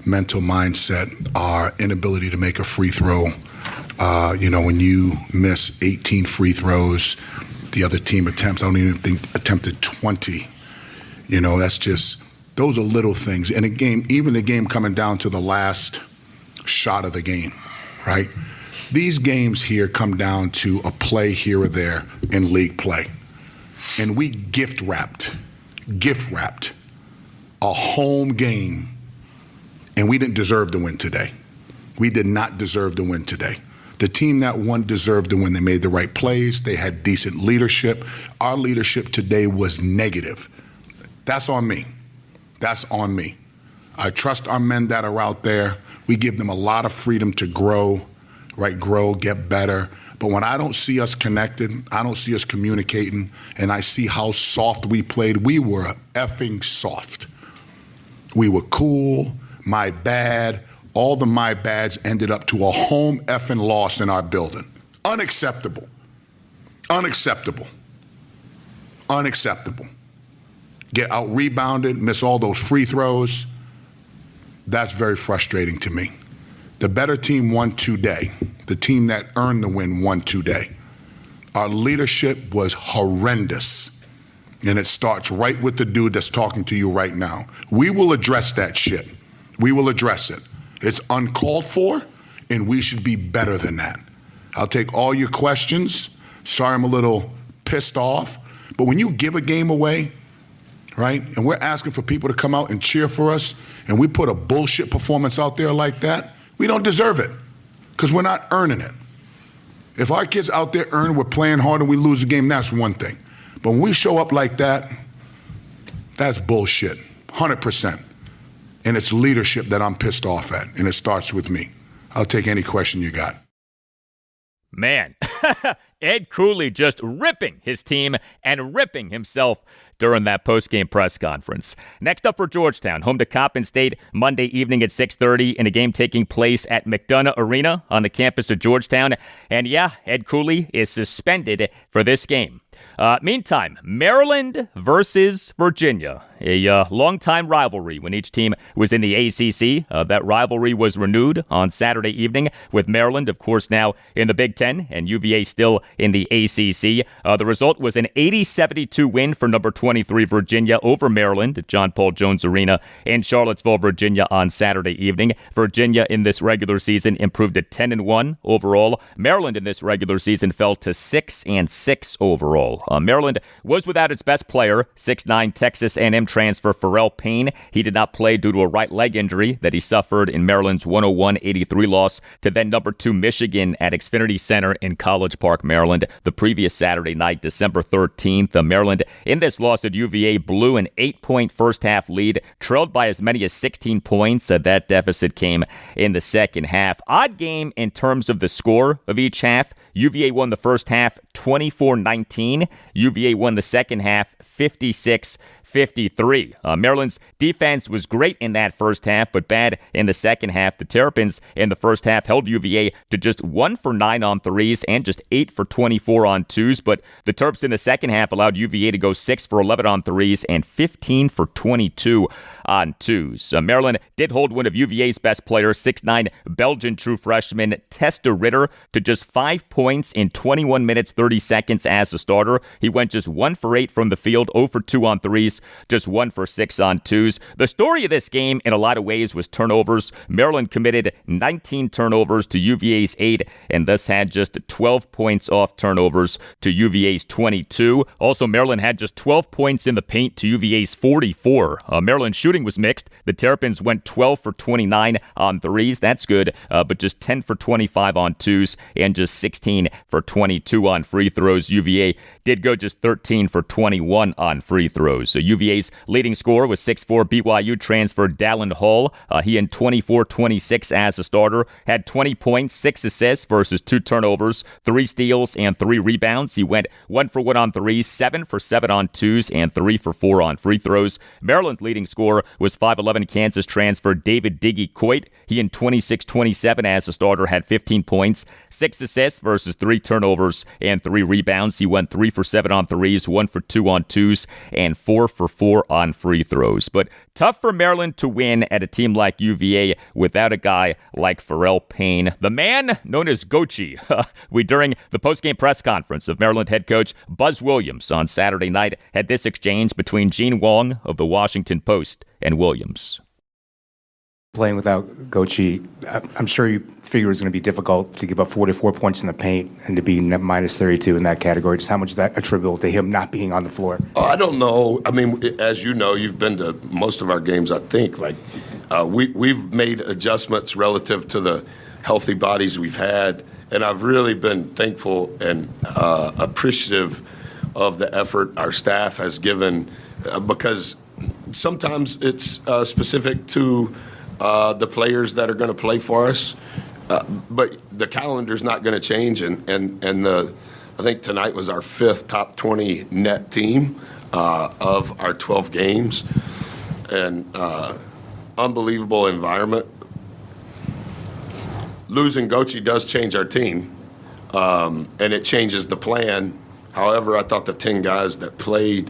mental mindset, our inability to make a free throw. When you miss 18 free throws, the other team attempts, I don't even think attempted 20. Those are little things. In a game, even the game coming down to the last shot of the game, right? These games here come down to a play here or there in league play. And we gift wrapped a home game, and we didn't deserve to win today. We did not deserve to win today. The team that won deserved to win. They made the right plays. They had decent leadership. Our leadership today was negative. That's on me. That's on me. I trust our men that are out there. We give them a lot of freedom to grow, right? Grow, get better. But when I don't see us connected, I don't see us communicating, and I see how soft we played, we were effing soft. We were cool, my bad. All the my bads ended up to a home effing loss in our building. Unacceptable. Unacceptable. Unacceptable. Get out-rebounded, miss all those free throws. That's very frustrating to me. The better team won today. The team that earned the win won today. Our leadership was horrendous. And it starts right with the dude that's talking to you right now. We will address that shit. We will address it. It's uncalled for, and we should be better than that. I'll take all your questions. Sorry I'm a little pissed off. But when you give a game away, right, and we're asking for people to come out and cheer for us, and we put a bullshit performance out there like that, we don't deserve it because we're not earning it. If our kids out there earn, we're playing hard, and we lose the game, that's one thing. But when we show up like that, that's bullshit, 100%. And it's leadership that I'm pissed off at, and it starts with me. I'll take any question you got. Man, Ed Cooley just ripping his team and ripping himself during that post-game press conference. Next up for Georgetown, home to Coppin State Monday evening at 6:30 in a game taking place at McDonough Arena on the campus of Georgetown. And yeah, Ed Cooley is suspended for this game. Meantime, Maryland versus Virginia, a long-time rivalry when each team was in the ACC. That rivalry was renewed on Saturday evening with Maryland, of course, now in the Big Ten, and UVA still in the ACC. The result was an 80-72 win for number 23 Virginia over Maryland at John Paul Jones Arena in Charlottesville, Virginia on Saturday evening. Virginia in this regular season improved to 10-1 overall. Maryland in this regular season fell to 6-6 overall. Maryland was without its best player, 6'9" Texas A&M transfer Pharrell Payne. He did not play due to a right leg injury that he suffered in Maryland's 101-83 loss to then number 2 Michigan at Xfinity Center in College Park, Maryland, the previous Saturday night, December 13th. Maryland in this loss at UVA blew an 8-point first-half lead, trailed by as many as 16 points. That deficit came in the second half. Odd game in terms of the score of each half. UVA won the first half 24-19. UVA won the second half 56-53. Maryland's defense was great in that first half, but bad in the second half. The Terrapins in the first half held UVA to just 1 for 9 on threes and just 8 for 24 on twos, but the Terps in the second half allowed UVA to go 6 for 11 on threes and 15 for 22 on twos. Maryland did hold one of UVA's best players, 6'9" Belgian true freshman Testa Ritter, to just 5 points in 21 minutes 30 seconds as a starter. He went just 1 for 8 from the field, 0 for 2 on threes, just 1 for 6 on twos. The story of this game in a lot of ways was turnovers. Maryland committed 19 turnovers to UVA's 8 and thus had just 12 points off turnovers to UVA's 22. Also, Maryland had just 12 points in the paint to UVA's 44. Maryland's shooting was mixed. The Terrapins went 12 for 29 on threes. That's good, but just 10 for 25 on twos and just 16 for 22 on free throws. UVA did go just 13 for 21 on free throws. So UVA's leading scorer was 6'4" BYU transfer Dallin Hall. He in 24-26 as a starter had 20 points, 6 assists versus 2 turnovers, 3 steals, and 3 rebounds. He went 1 for 1 on threes, 7 for 7 on twos, and 3 for 4 on free throws. Maryland's leading scorer was 5'11" Kansas transfer David Diggy Coit. He in 26-27 as a starter had 15 points, 6 assists versus 3 turnovers, and 3 rebounds. He went 3 for 7 on threes, 1 for 2 on twos, and 4 for 4 on free throws. But tough for Maryland to win at a team like UVA without a guy like Pharrell Payne, the man known as Gochi. During the postgame press conference of Maryland head coach Buzz Williams on Saturday night, had this exchange between Gene Wong of the Washington Post and Williams. Playing without Gochi, I'm sure you figured it was going to be difficult to give up 44 points in the paint and to be minus 32 in that category. Just how much is that attributable to him not being on the floor? I don't know. I mean, as you know, you've been to most of our games, I think. We've made adjustments relative to the healthy bodies we've had, and I've really been thankful and appreciative of the effort our staff has given because sometimes it's specific to the players that are going to play for us, but the calendar's not going to change, and I think tonight was our 5th top 20 net team of our 12 games, and unbelievable environment. Losing Gochi does change our team, and it changes the plan. However, I thought the 10 guys that played,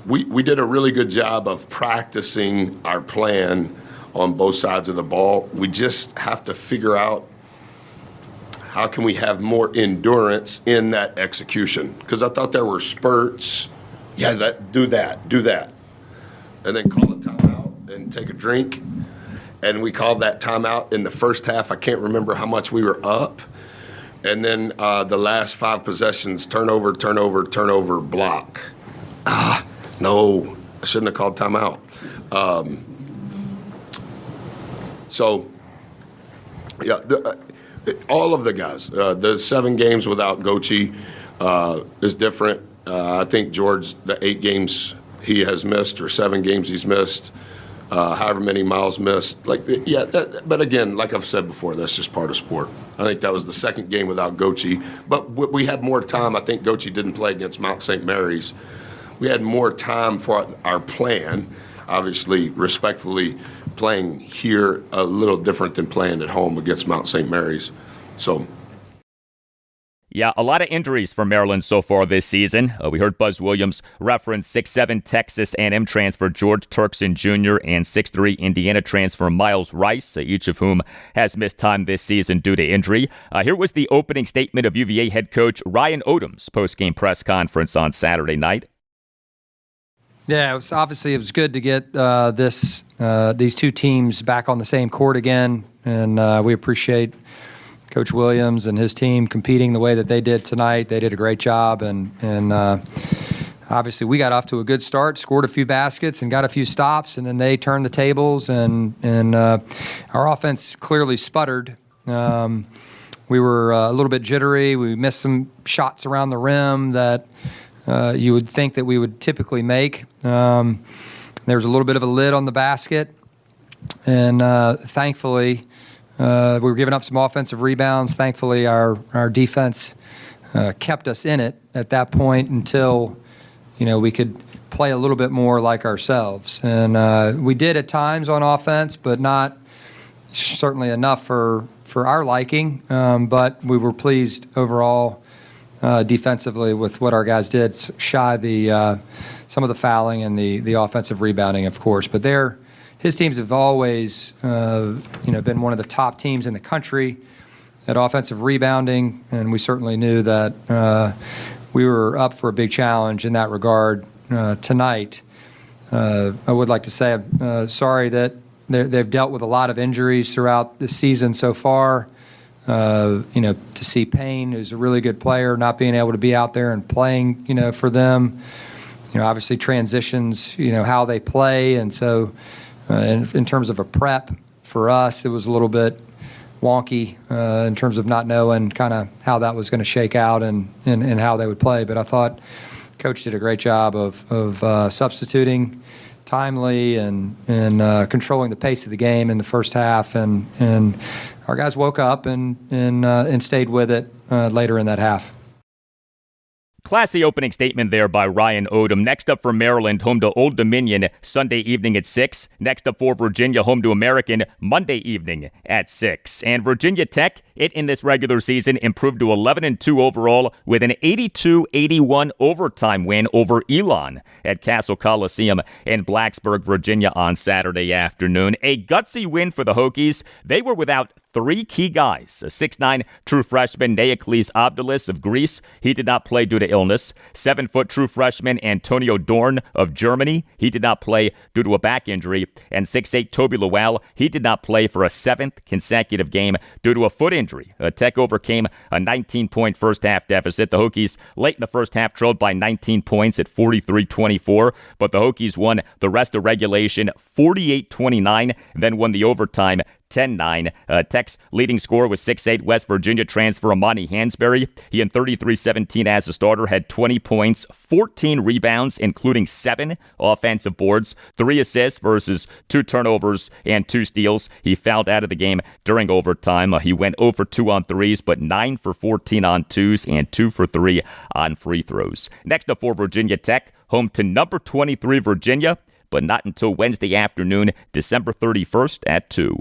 we did a really good job of practicing our plan on both sides of the ball. We just have to figure out how can we have more endurance in that execution. Because I thought there were spurts. Yeah, do that. And then call a timeout and take a drink. And we called that timeout in the first half. I can't remember how much we were up. And then the last 5 possessions, turnover, block. No, I shouldn't have called timeout. All of the guys, the 7 games without Gochi is different. I think George, the 8 games he has missed or 7 games he's missed, however many miles missed. But again, like I've said before, that's just part of sport. I think that was the 2nd game without Gochi. But we had more time. I think Gochi didn't play against Mount St. Mary's. We had more time for our plan, obviously, respectfully, playing here a little different than playing at home against Mount St. Mary's. Yeah, a lot of injuries for Maryland so far this season. We heard Buzz Williams reference 6'7" Texas A&M transfer George Turkson Jr. and 6'3" Indiana transfer Miles Rice, each of whom has missed time this season due to injury. Here was the opening statement of UVA head coach Ryan Odom's postgame press conference on Saturday night. Yeah, it was good to get these 2 teams back on the same court again, and we appreciate Coach Williams and his team competing the way that they did tonight. They did a great job, and obviously we got off to a good start, scored a few baskets and got a few stops, and then they turned the tables, and our offense clearly sputtered. We were a little bit jittery. We missed some shots around the rim that you would think that we would typically make. There was a little bit of a lid on the basket, and thankfully we were giving up some offensive rebounds. Thankfully, our defense kept us in it at that point until we could play a little bit more like ourselves. And we did at times on offense, but not certainly enough for our liking. But we were pleased overall defensively with what our guys did, shy some of the fouling and the offensive rebounding, of course. But his teams have always been one of the top teams in the country at offensive rebounding, and we certainly knew that we were up for a big challenge in that regard tonight. I would like to say I'm sorry that they've dealt with a lot of injuries throughout the season so far. To see Payne, who's a really good player, not being able to be out there and playing, for them, obviously transitions, how they play. And so in terms of a prep for us, it was a little bit wonky in terms of not knowing kind of how that was going to shake out and how they would play. But I thought Coach did a great job of substituting timely and controlling the pace of the game in the first half, and our guys woke up and stayed with it later in that half. Classy opening statement there by Ryan Odom. Next up for Maryland, home to Old Dominion, Sunday evening at 6. Next up for Virginia, home to American, Monday evening at 6. And Virginia Tech, it in this regular season improved to 11-2 overall with an 82-81 overtime win over Elon at Castle Coliseum in Blacksburg, Virginia on Saturday afternoon. A gutsy win for the Hokies. They were without three key guys. A 6'9" true freshman, Neoklis Abdulis of Greece. He did not play due to illness. 7-foot true freshman, Antonio Dorn of Germany. He did not play due to a back injury. And 6'8" Toby Lowell. He did not play for a 7th consecutive game due to a foot injury. Tech overcame a 19-point first-half deficit. The Hokies, late in the first half, trailed by 19 points at 43-24. But the Hokies won the rest of regulation 48-29, then won the overtime 10-9. Tech's leading scorer was 6'8" West Virginia transfer Amani Hansberry. He in 33-17 as a starter had 20 points, 14 rebounds, including 7 offensive boards, 3 assists versus 2 turnovers and 2 steals. He fouled out of the game during overtime. He went 0 for 2 on threes, but 9 for 14 on twos and 2 for 3 on free throws. Next up for Virginia Tech, home to number 23 Virginia, but not until Wednesday afternoon, December 31st at 2.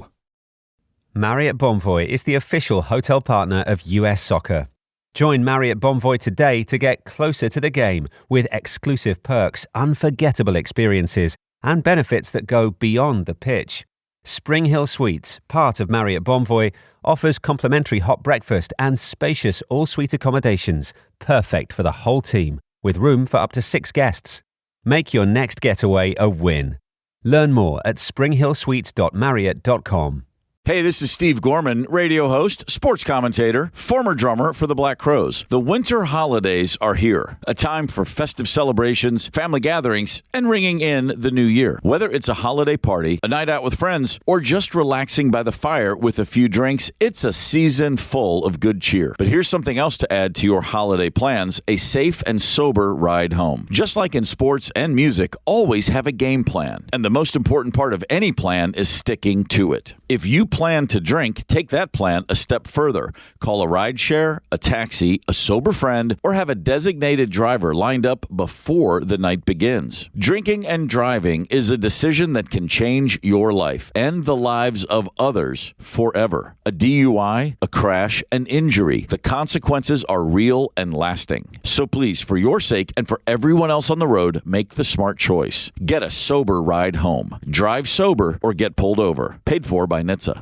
Marriott Bonvoy is the official hotel partner of US Soccer. Join Marriott Bonvoy today to get closer to the game with exclusive perks, unforgettable experiences, and benefits that go beyond the pitch. Spring Hill Suites, part of Marriott Bonvoy, offers complimentary hot breakfast and spacious all-suite accommodations, perfect for the whole team, with room for up to 6 guests. Make your next getaway a win. Learn more at springhillsuites.marriott.com. Hey, this is Steve Gorman, radio host, sports commentator, former drummer for the Black Crowes. The winter holidays are here, a time for festive celebrations, family gatherings, and ringing in the new year. Whether it's a holiday party, a night out with friends, or just relaxing by the fire with a few drinks, it's a season full of good cheer. But here's something else to add to your holiday plans, a safe and sober ride home. Just like in sports and music, always have a game plan. And the most important part of any plan is sticking to it. If you plan to drink, take that plan a step further. Call a rideshare, a taxi, a sober friend, or have a designated driver lined up before the night begins. Drinking and driving is a decision that can change your life and the lives of others forever. A DUI, a crash, an injury. The consequences are real and lasting. So please, for your sake and for everyone else on the road, make the smart choice. Get a sober ride home. Drive sober or get pulled over. Paid for by NHTSA.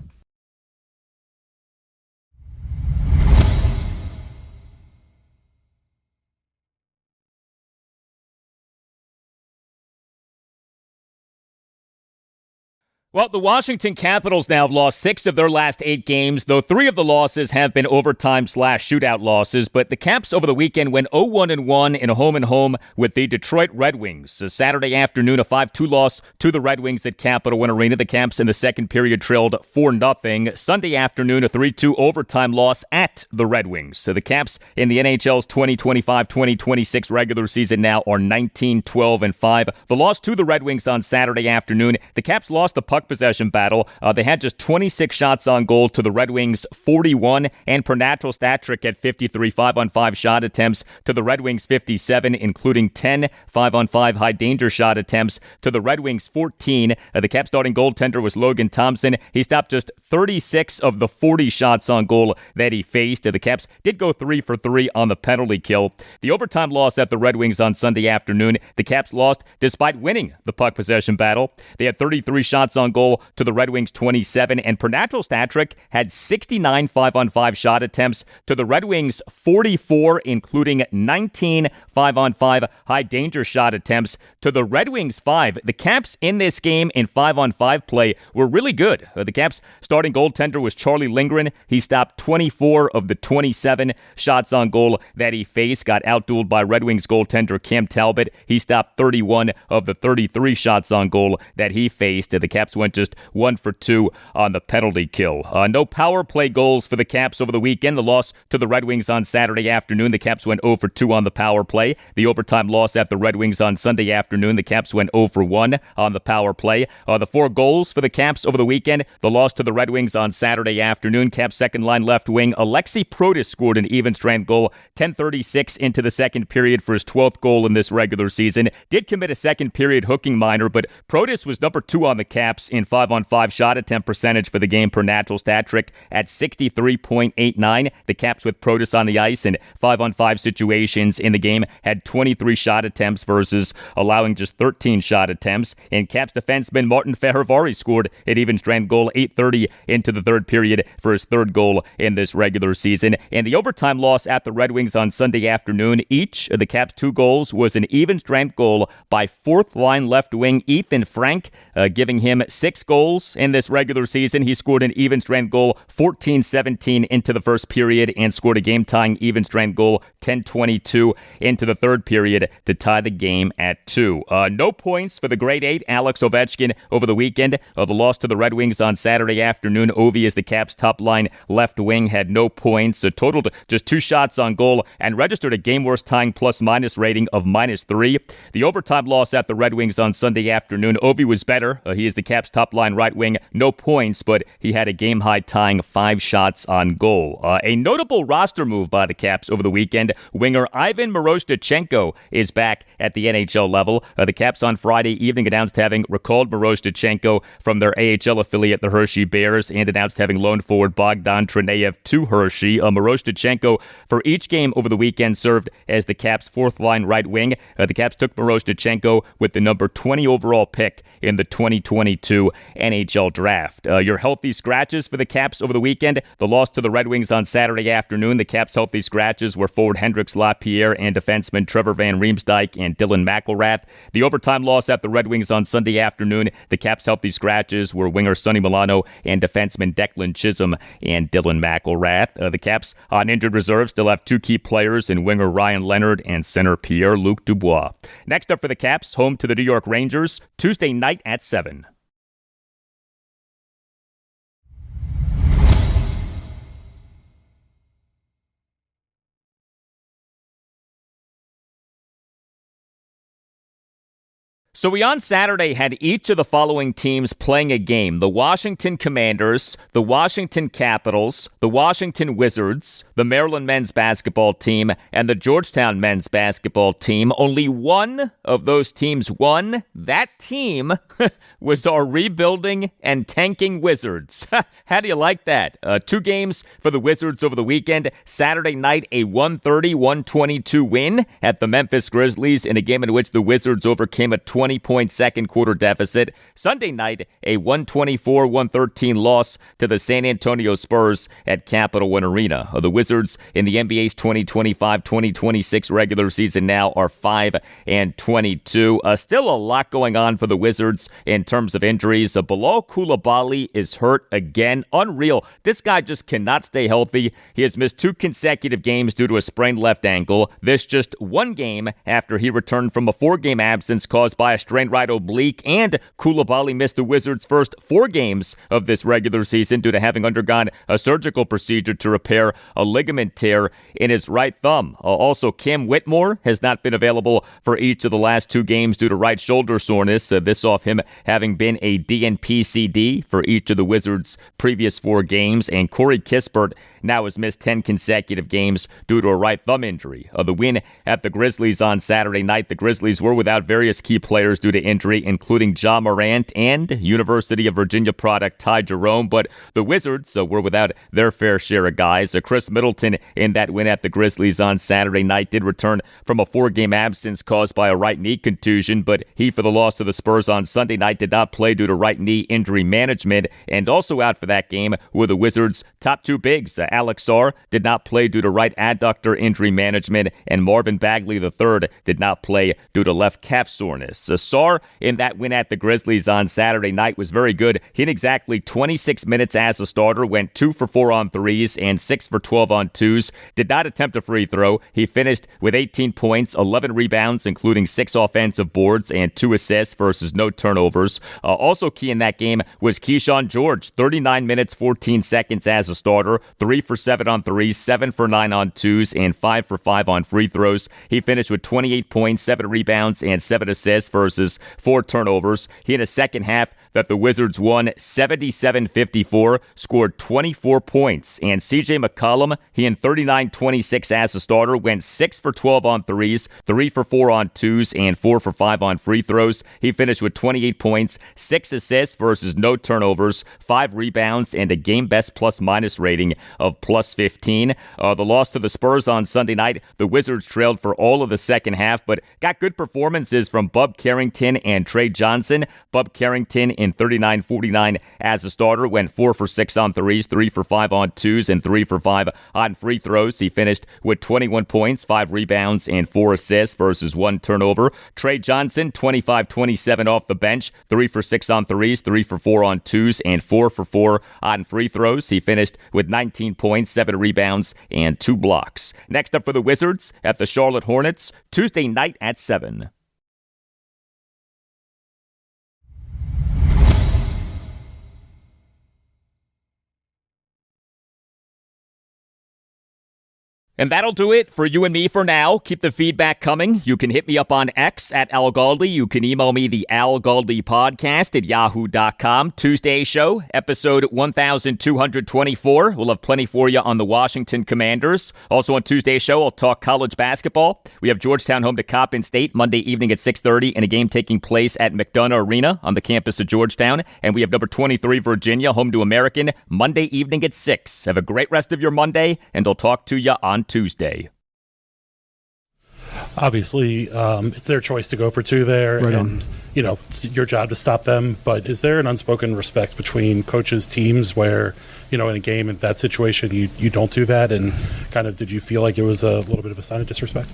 Well, the Washington Capitals now have lost 6 of their last 8 games, though 3 of the losses have been overtime/shootout losses. But the Caps over the weekend went 0-1-1 in a home-and-home with the Detroit Red Wings. A Saturday afternoon, a 5-2 loss to the Red Wings at Capital One Arena. The Caps in the second period trailed 4-0. Sunday afternoon, a 3-2 overtime loss at the Red Wings. So the Caps in the NHL's 2025-2026 regular season now are 19-12-5. The loss to the Red Wings on Saturday afternoon, the Caps lost the puck possession battle. They had just 26 shots on goal to the Red Wings 41, and per natural stat trick at 53 5-on-5 shot attempts to the Red Wings 57, including 10 5-on-5 high danger shot attempts to the Red Wings 14. The Cap starting goaltender was Logan Thompson. He stopped just 36 of the 40 shots on goal that he faced. The Caps did go 3 for 3 on the penalty kill. The overtime loss at the Red Wings on Sunday afternoon, the Caps lost despite winning the puck possession battle. They had 33 shots on goal to the Red Wings 27, and per natural stat trick had 69 5-on-5 shot attempts to the Red Wings 44, including 19 5-on-5 high danger shot attempts to the Red Wings 5. The Caps in this game in 5-on-5 play were really good. The Caps starting goaltender was Charlie Lindgren. He stopped 24 of the 27 shots on goal that he faced, got outdueled by Red Wings goaltender Cam Talbot. He stopped 31 of the 33 shots on goal that he faced. The Caps went just 1 for 2 on the penalty kill. No power play goals for the Caps over the weekend. The loss to the Red Wings on Saturday afternoon. The Caps went 0 for 2 on the power play. The overtime loss at the Red Wings on Sunday afternoon. The Caps went 0 for 1 on the power play. The 4 goals for the Caps over the weekend. The loss to the Red Wings on Saturday afternoon. Caps second line left wing Alexi Protas scored an even strength goal 10:36 into the second period for his 12th goal in this regular season. Did commit a second period hooking minor, but Protas was number 2 on the Caps in 5-on-5 shot attempt percentage for the game per natural stat trick at 63.89. The Caps with Protas on the ice in 5-on-5 situations in the game had 23 shot attempts versus allowing just 13 shot attempts. And Caps defenseman Martin Fehervari scored an even strength goal 8:30 into the third period for his 3rd goal in this regular season. And the overtime loss at the Red Wings on Sunday afternoon, each of the Caps' 2 goals was an even strength goal by 4th line left wing Ethan Frank, giving him 6 goals in this regular season. He scored an even strength goal 14:17 into the first period and scored a game-tying even strength goal 10:22 into the third period to tie the game at 2. No points for the grade 8 Alex Ovechkin over the weekend. The loss to the Red Wings on Saturday afternoon. Ovi, as the Caps' top-line left wing, had no points, totaled just 2 shots on goal, and registered a game-worst tying plus-minus rating of -3. The overtime loss at the Red Wings on Sunday afternoon. Ovi was better. He is the Caps' top-line right wing. No points, but he had a game-high tying 5 shots on goal. A notable roster move by the Caps over the weekend. Winger Ivan Miroshnichenko is back at the NHL level. The Caps on Friday evening announced having recalled Miroshnichenko from their AHL affiliate, the Hershey Bears, and announced having loaned forward Bogdan Trineyev to Hershey. Miroshnichenko, for each game over the weekend, served as the Caps' 4th-line right wing. The Caps took Miroshnichenko with the number 20 overall pick in the 2022 NHL Draft. Your healthy scratches for the Caps over the weekend. The loss to the Red Wings on Saturday afternoon. The Caps' healthy scratches were forward Hendrix Lapierre and defenseman Trevor Van Riemsdyk and Dylan McElrath. The overtime loss at the Red Wings on Sunday afternoon. The Caps' healthy scratches were winger Sonny Milano and defenseman Declan Chisholm and Dylan McElrath. The Caps on injured reserve still have 2 key players in winger Ryan Leonard and center Pierre-Luc Dubois. Next up for the Caps, home to the New York Rangers, Tuesday night at 7. So we on Saturday had each of the following teams playing a game: the Washington Commanders, the Washington Capitals, the Washington Wizards, the Maryland men's basketball team, and the Georgetown men's basketball team. Only one of those teams won. That team was our rebuilding and tanking Wizards. How do you like that? 2 games for the Wizards over the weekend. Saturday night, a 130-122 win at the Memphis Grizzlies in a game in which the Wizards overcame a 20-point second quarter deficit. Sunday night, a 124-113 loss to the San Antonio Spurs at Capital One Arena. The Wizards in the NBA's 2025-2026 regular season now are 5-22. Still a lot going on for the Wizards in terms of injuries. Bilal Coulibaly is hurt again. Unreal. This guy just cannot stay healthy. He has missed 2 consecutive games due to a sprained left ankle. This just 1 game after he returned from a 4-game absence caused by a strained right oblique, and Coulibaly missed the Wizards' first 4 games of this regular season due to having undergone a surgical procedure to repair a ligament tear in his right thumb. Also, Cam Whitmore has not been available for each of the last 2 games due to right shoulder soreness. This off him having been a DNP-CD for each of the Wizards' previous 4 games, and Corey Kispert now has missed 10 consecutive games due to a right thumb injury. The win at the Grizzlies on Saturday night. The Grizzlies were without various key players due to injury, including Ja Morant and University of Virginia product Ty Jerome, but the Wizards were without their fair share of guys. Chris Middleton in that win at the Grizzlies on Saturday night did return from a 4-game absence caused by a right knee contusion, but he, for the loss to the Spurs on Sunday night, did not play due to right knee injury management. And also out for that game were the Wizards' top 2 bigs. Alex Sarr did not play due to right adductor injury management, and Marvin Bagley III did not play due to left calf soreness. Sarr in that win at the Grizzlies on Saturday night was very good. He in exactly 26 minutes as a starter went 2 for 4 on threes and 6 for 12 on twos. Did not attempt a free throw. He finished with 18 points, 11 rebounds, including 6 offensive boards and 2 assists versus no turnovers. Also key in that game was Keyshawn George, 39 minutes, 14 seconds as a starter, 3 for 7 on threes, 7 for 9 on twos, and 5 for 5 on free throws. He finished with 28 points, 7 rebounds, and 7 assists versus 4 turnovers. He in a second half that the Wizards won 77-54, scored 24 points. And C.J. McCollum, he in 39-26 as a starter, went 6 for 12 on threes, 3 for 4 on twos, and 4 for 5 on free throws. He finished with 28 points, 6 assists versus no turnovers, 5 rebounds, and a game-best plus-minus rating of plus 15. The loss to the Spurs on Sunday night, the Wizards trailed for all of the second half, but got good performances from Bub Carrington and Trey Johnson. Bub Carrington in 39-49 as a starter went 4 for 6 on threes, 3 for 5 on twos, and 3 for 5 on free throws. He finished with 21 points, 5 rebounds, and 4 assists versus 1 turnover. Trey Johnson, 25-27 off the bench, 3 for 6 on threes, 3 for 4 on twos, and 4 for 4 on free throws. He finished with 19 points, 7 rebounds, and 2 blocks. Next up for the Wizards at the Charlotte Hornets, Tuesday night at 7. And that'll do it for you and me for now. Keep the feedback coming. You can hit me up on X at Al Galdi. You can email me the Al Galdi podcast at yahoo.com. Tuesday show, episode 1224. We'll have plenty for you on the Washington Commanders. Also on Tuesday's show, I'll talk college basketball. We have Georgetown home to Coppin State Monday evening at 6:30 in a game taking place at McDonough Arena on the campus of Georgetown. And we have number 23 Virginia home to American Monday evening at 6. Have a great rest of your Monday, and I'll talk to you on Tuesday. Obviously, it's their choice to go for 2 there, right and it's your job to stop them. But is there an unspoken respect between coaches, teams, where in a game in that situation you don't do that? And kind of, did you feel like it was a little bit of a sign of disrespect?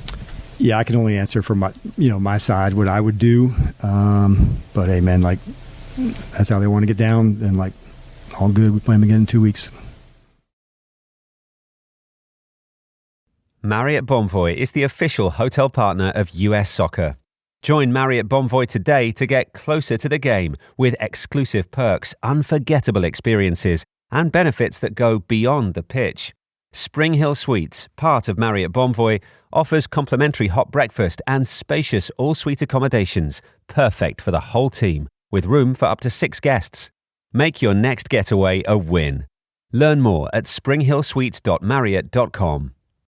Yeah, I can only answer from my side what I would do. But hey, man, that's how they want to get down. And all good. We play them again in 2 weeks. Marriott Bonvoy is the official hotel partner of US Soccer. Join Marriott Bonvoy today to get closer to the game with exclusive perks, unforgettable experiences, and benefits that go beyond the pitch. Spring Hill Suites, part of Marriott Bonvoy, offers complimentary hot breakfast and spacious all-suite accommodations, perfect for the whole team, with room for up to 6 guests. Make your next getaway a win. Learn more at springhillsuites.marriott.com.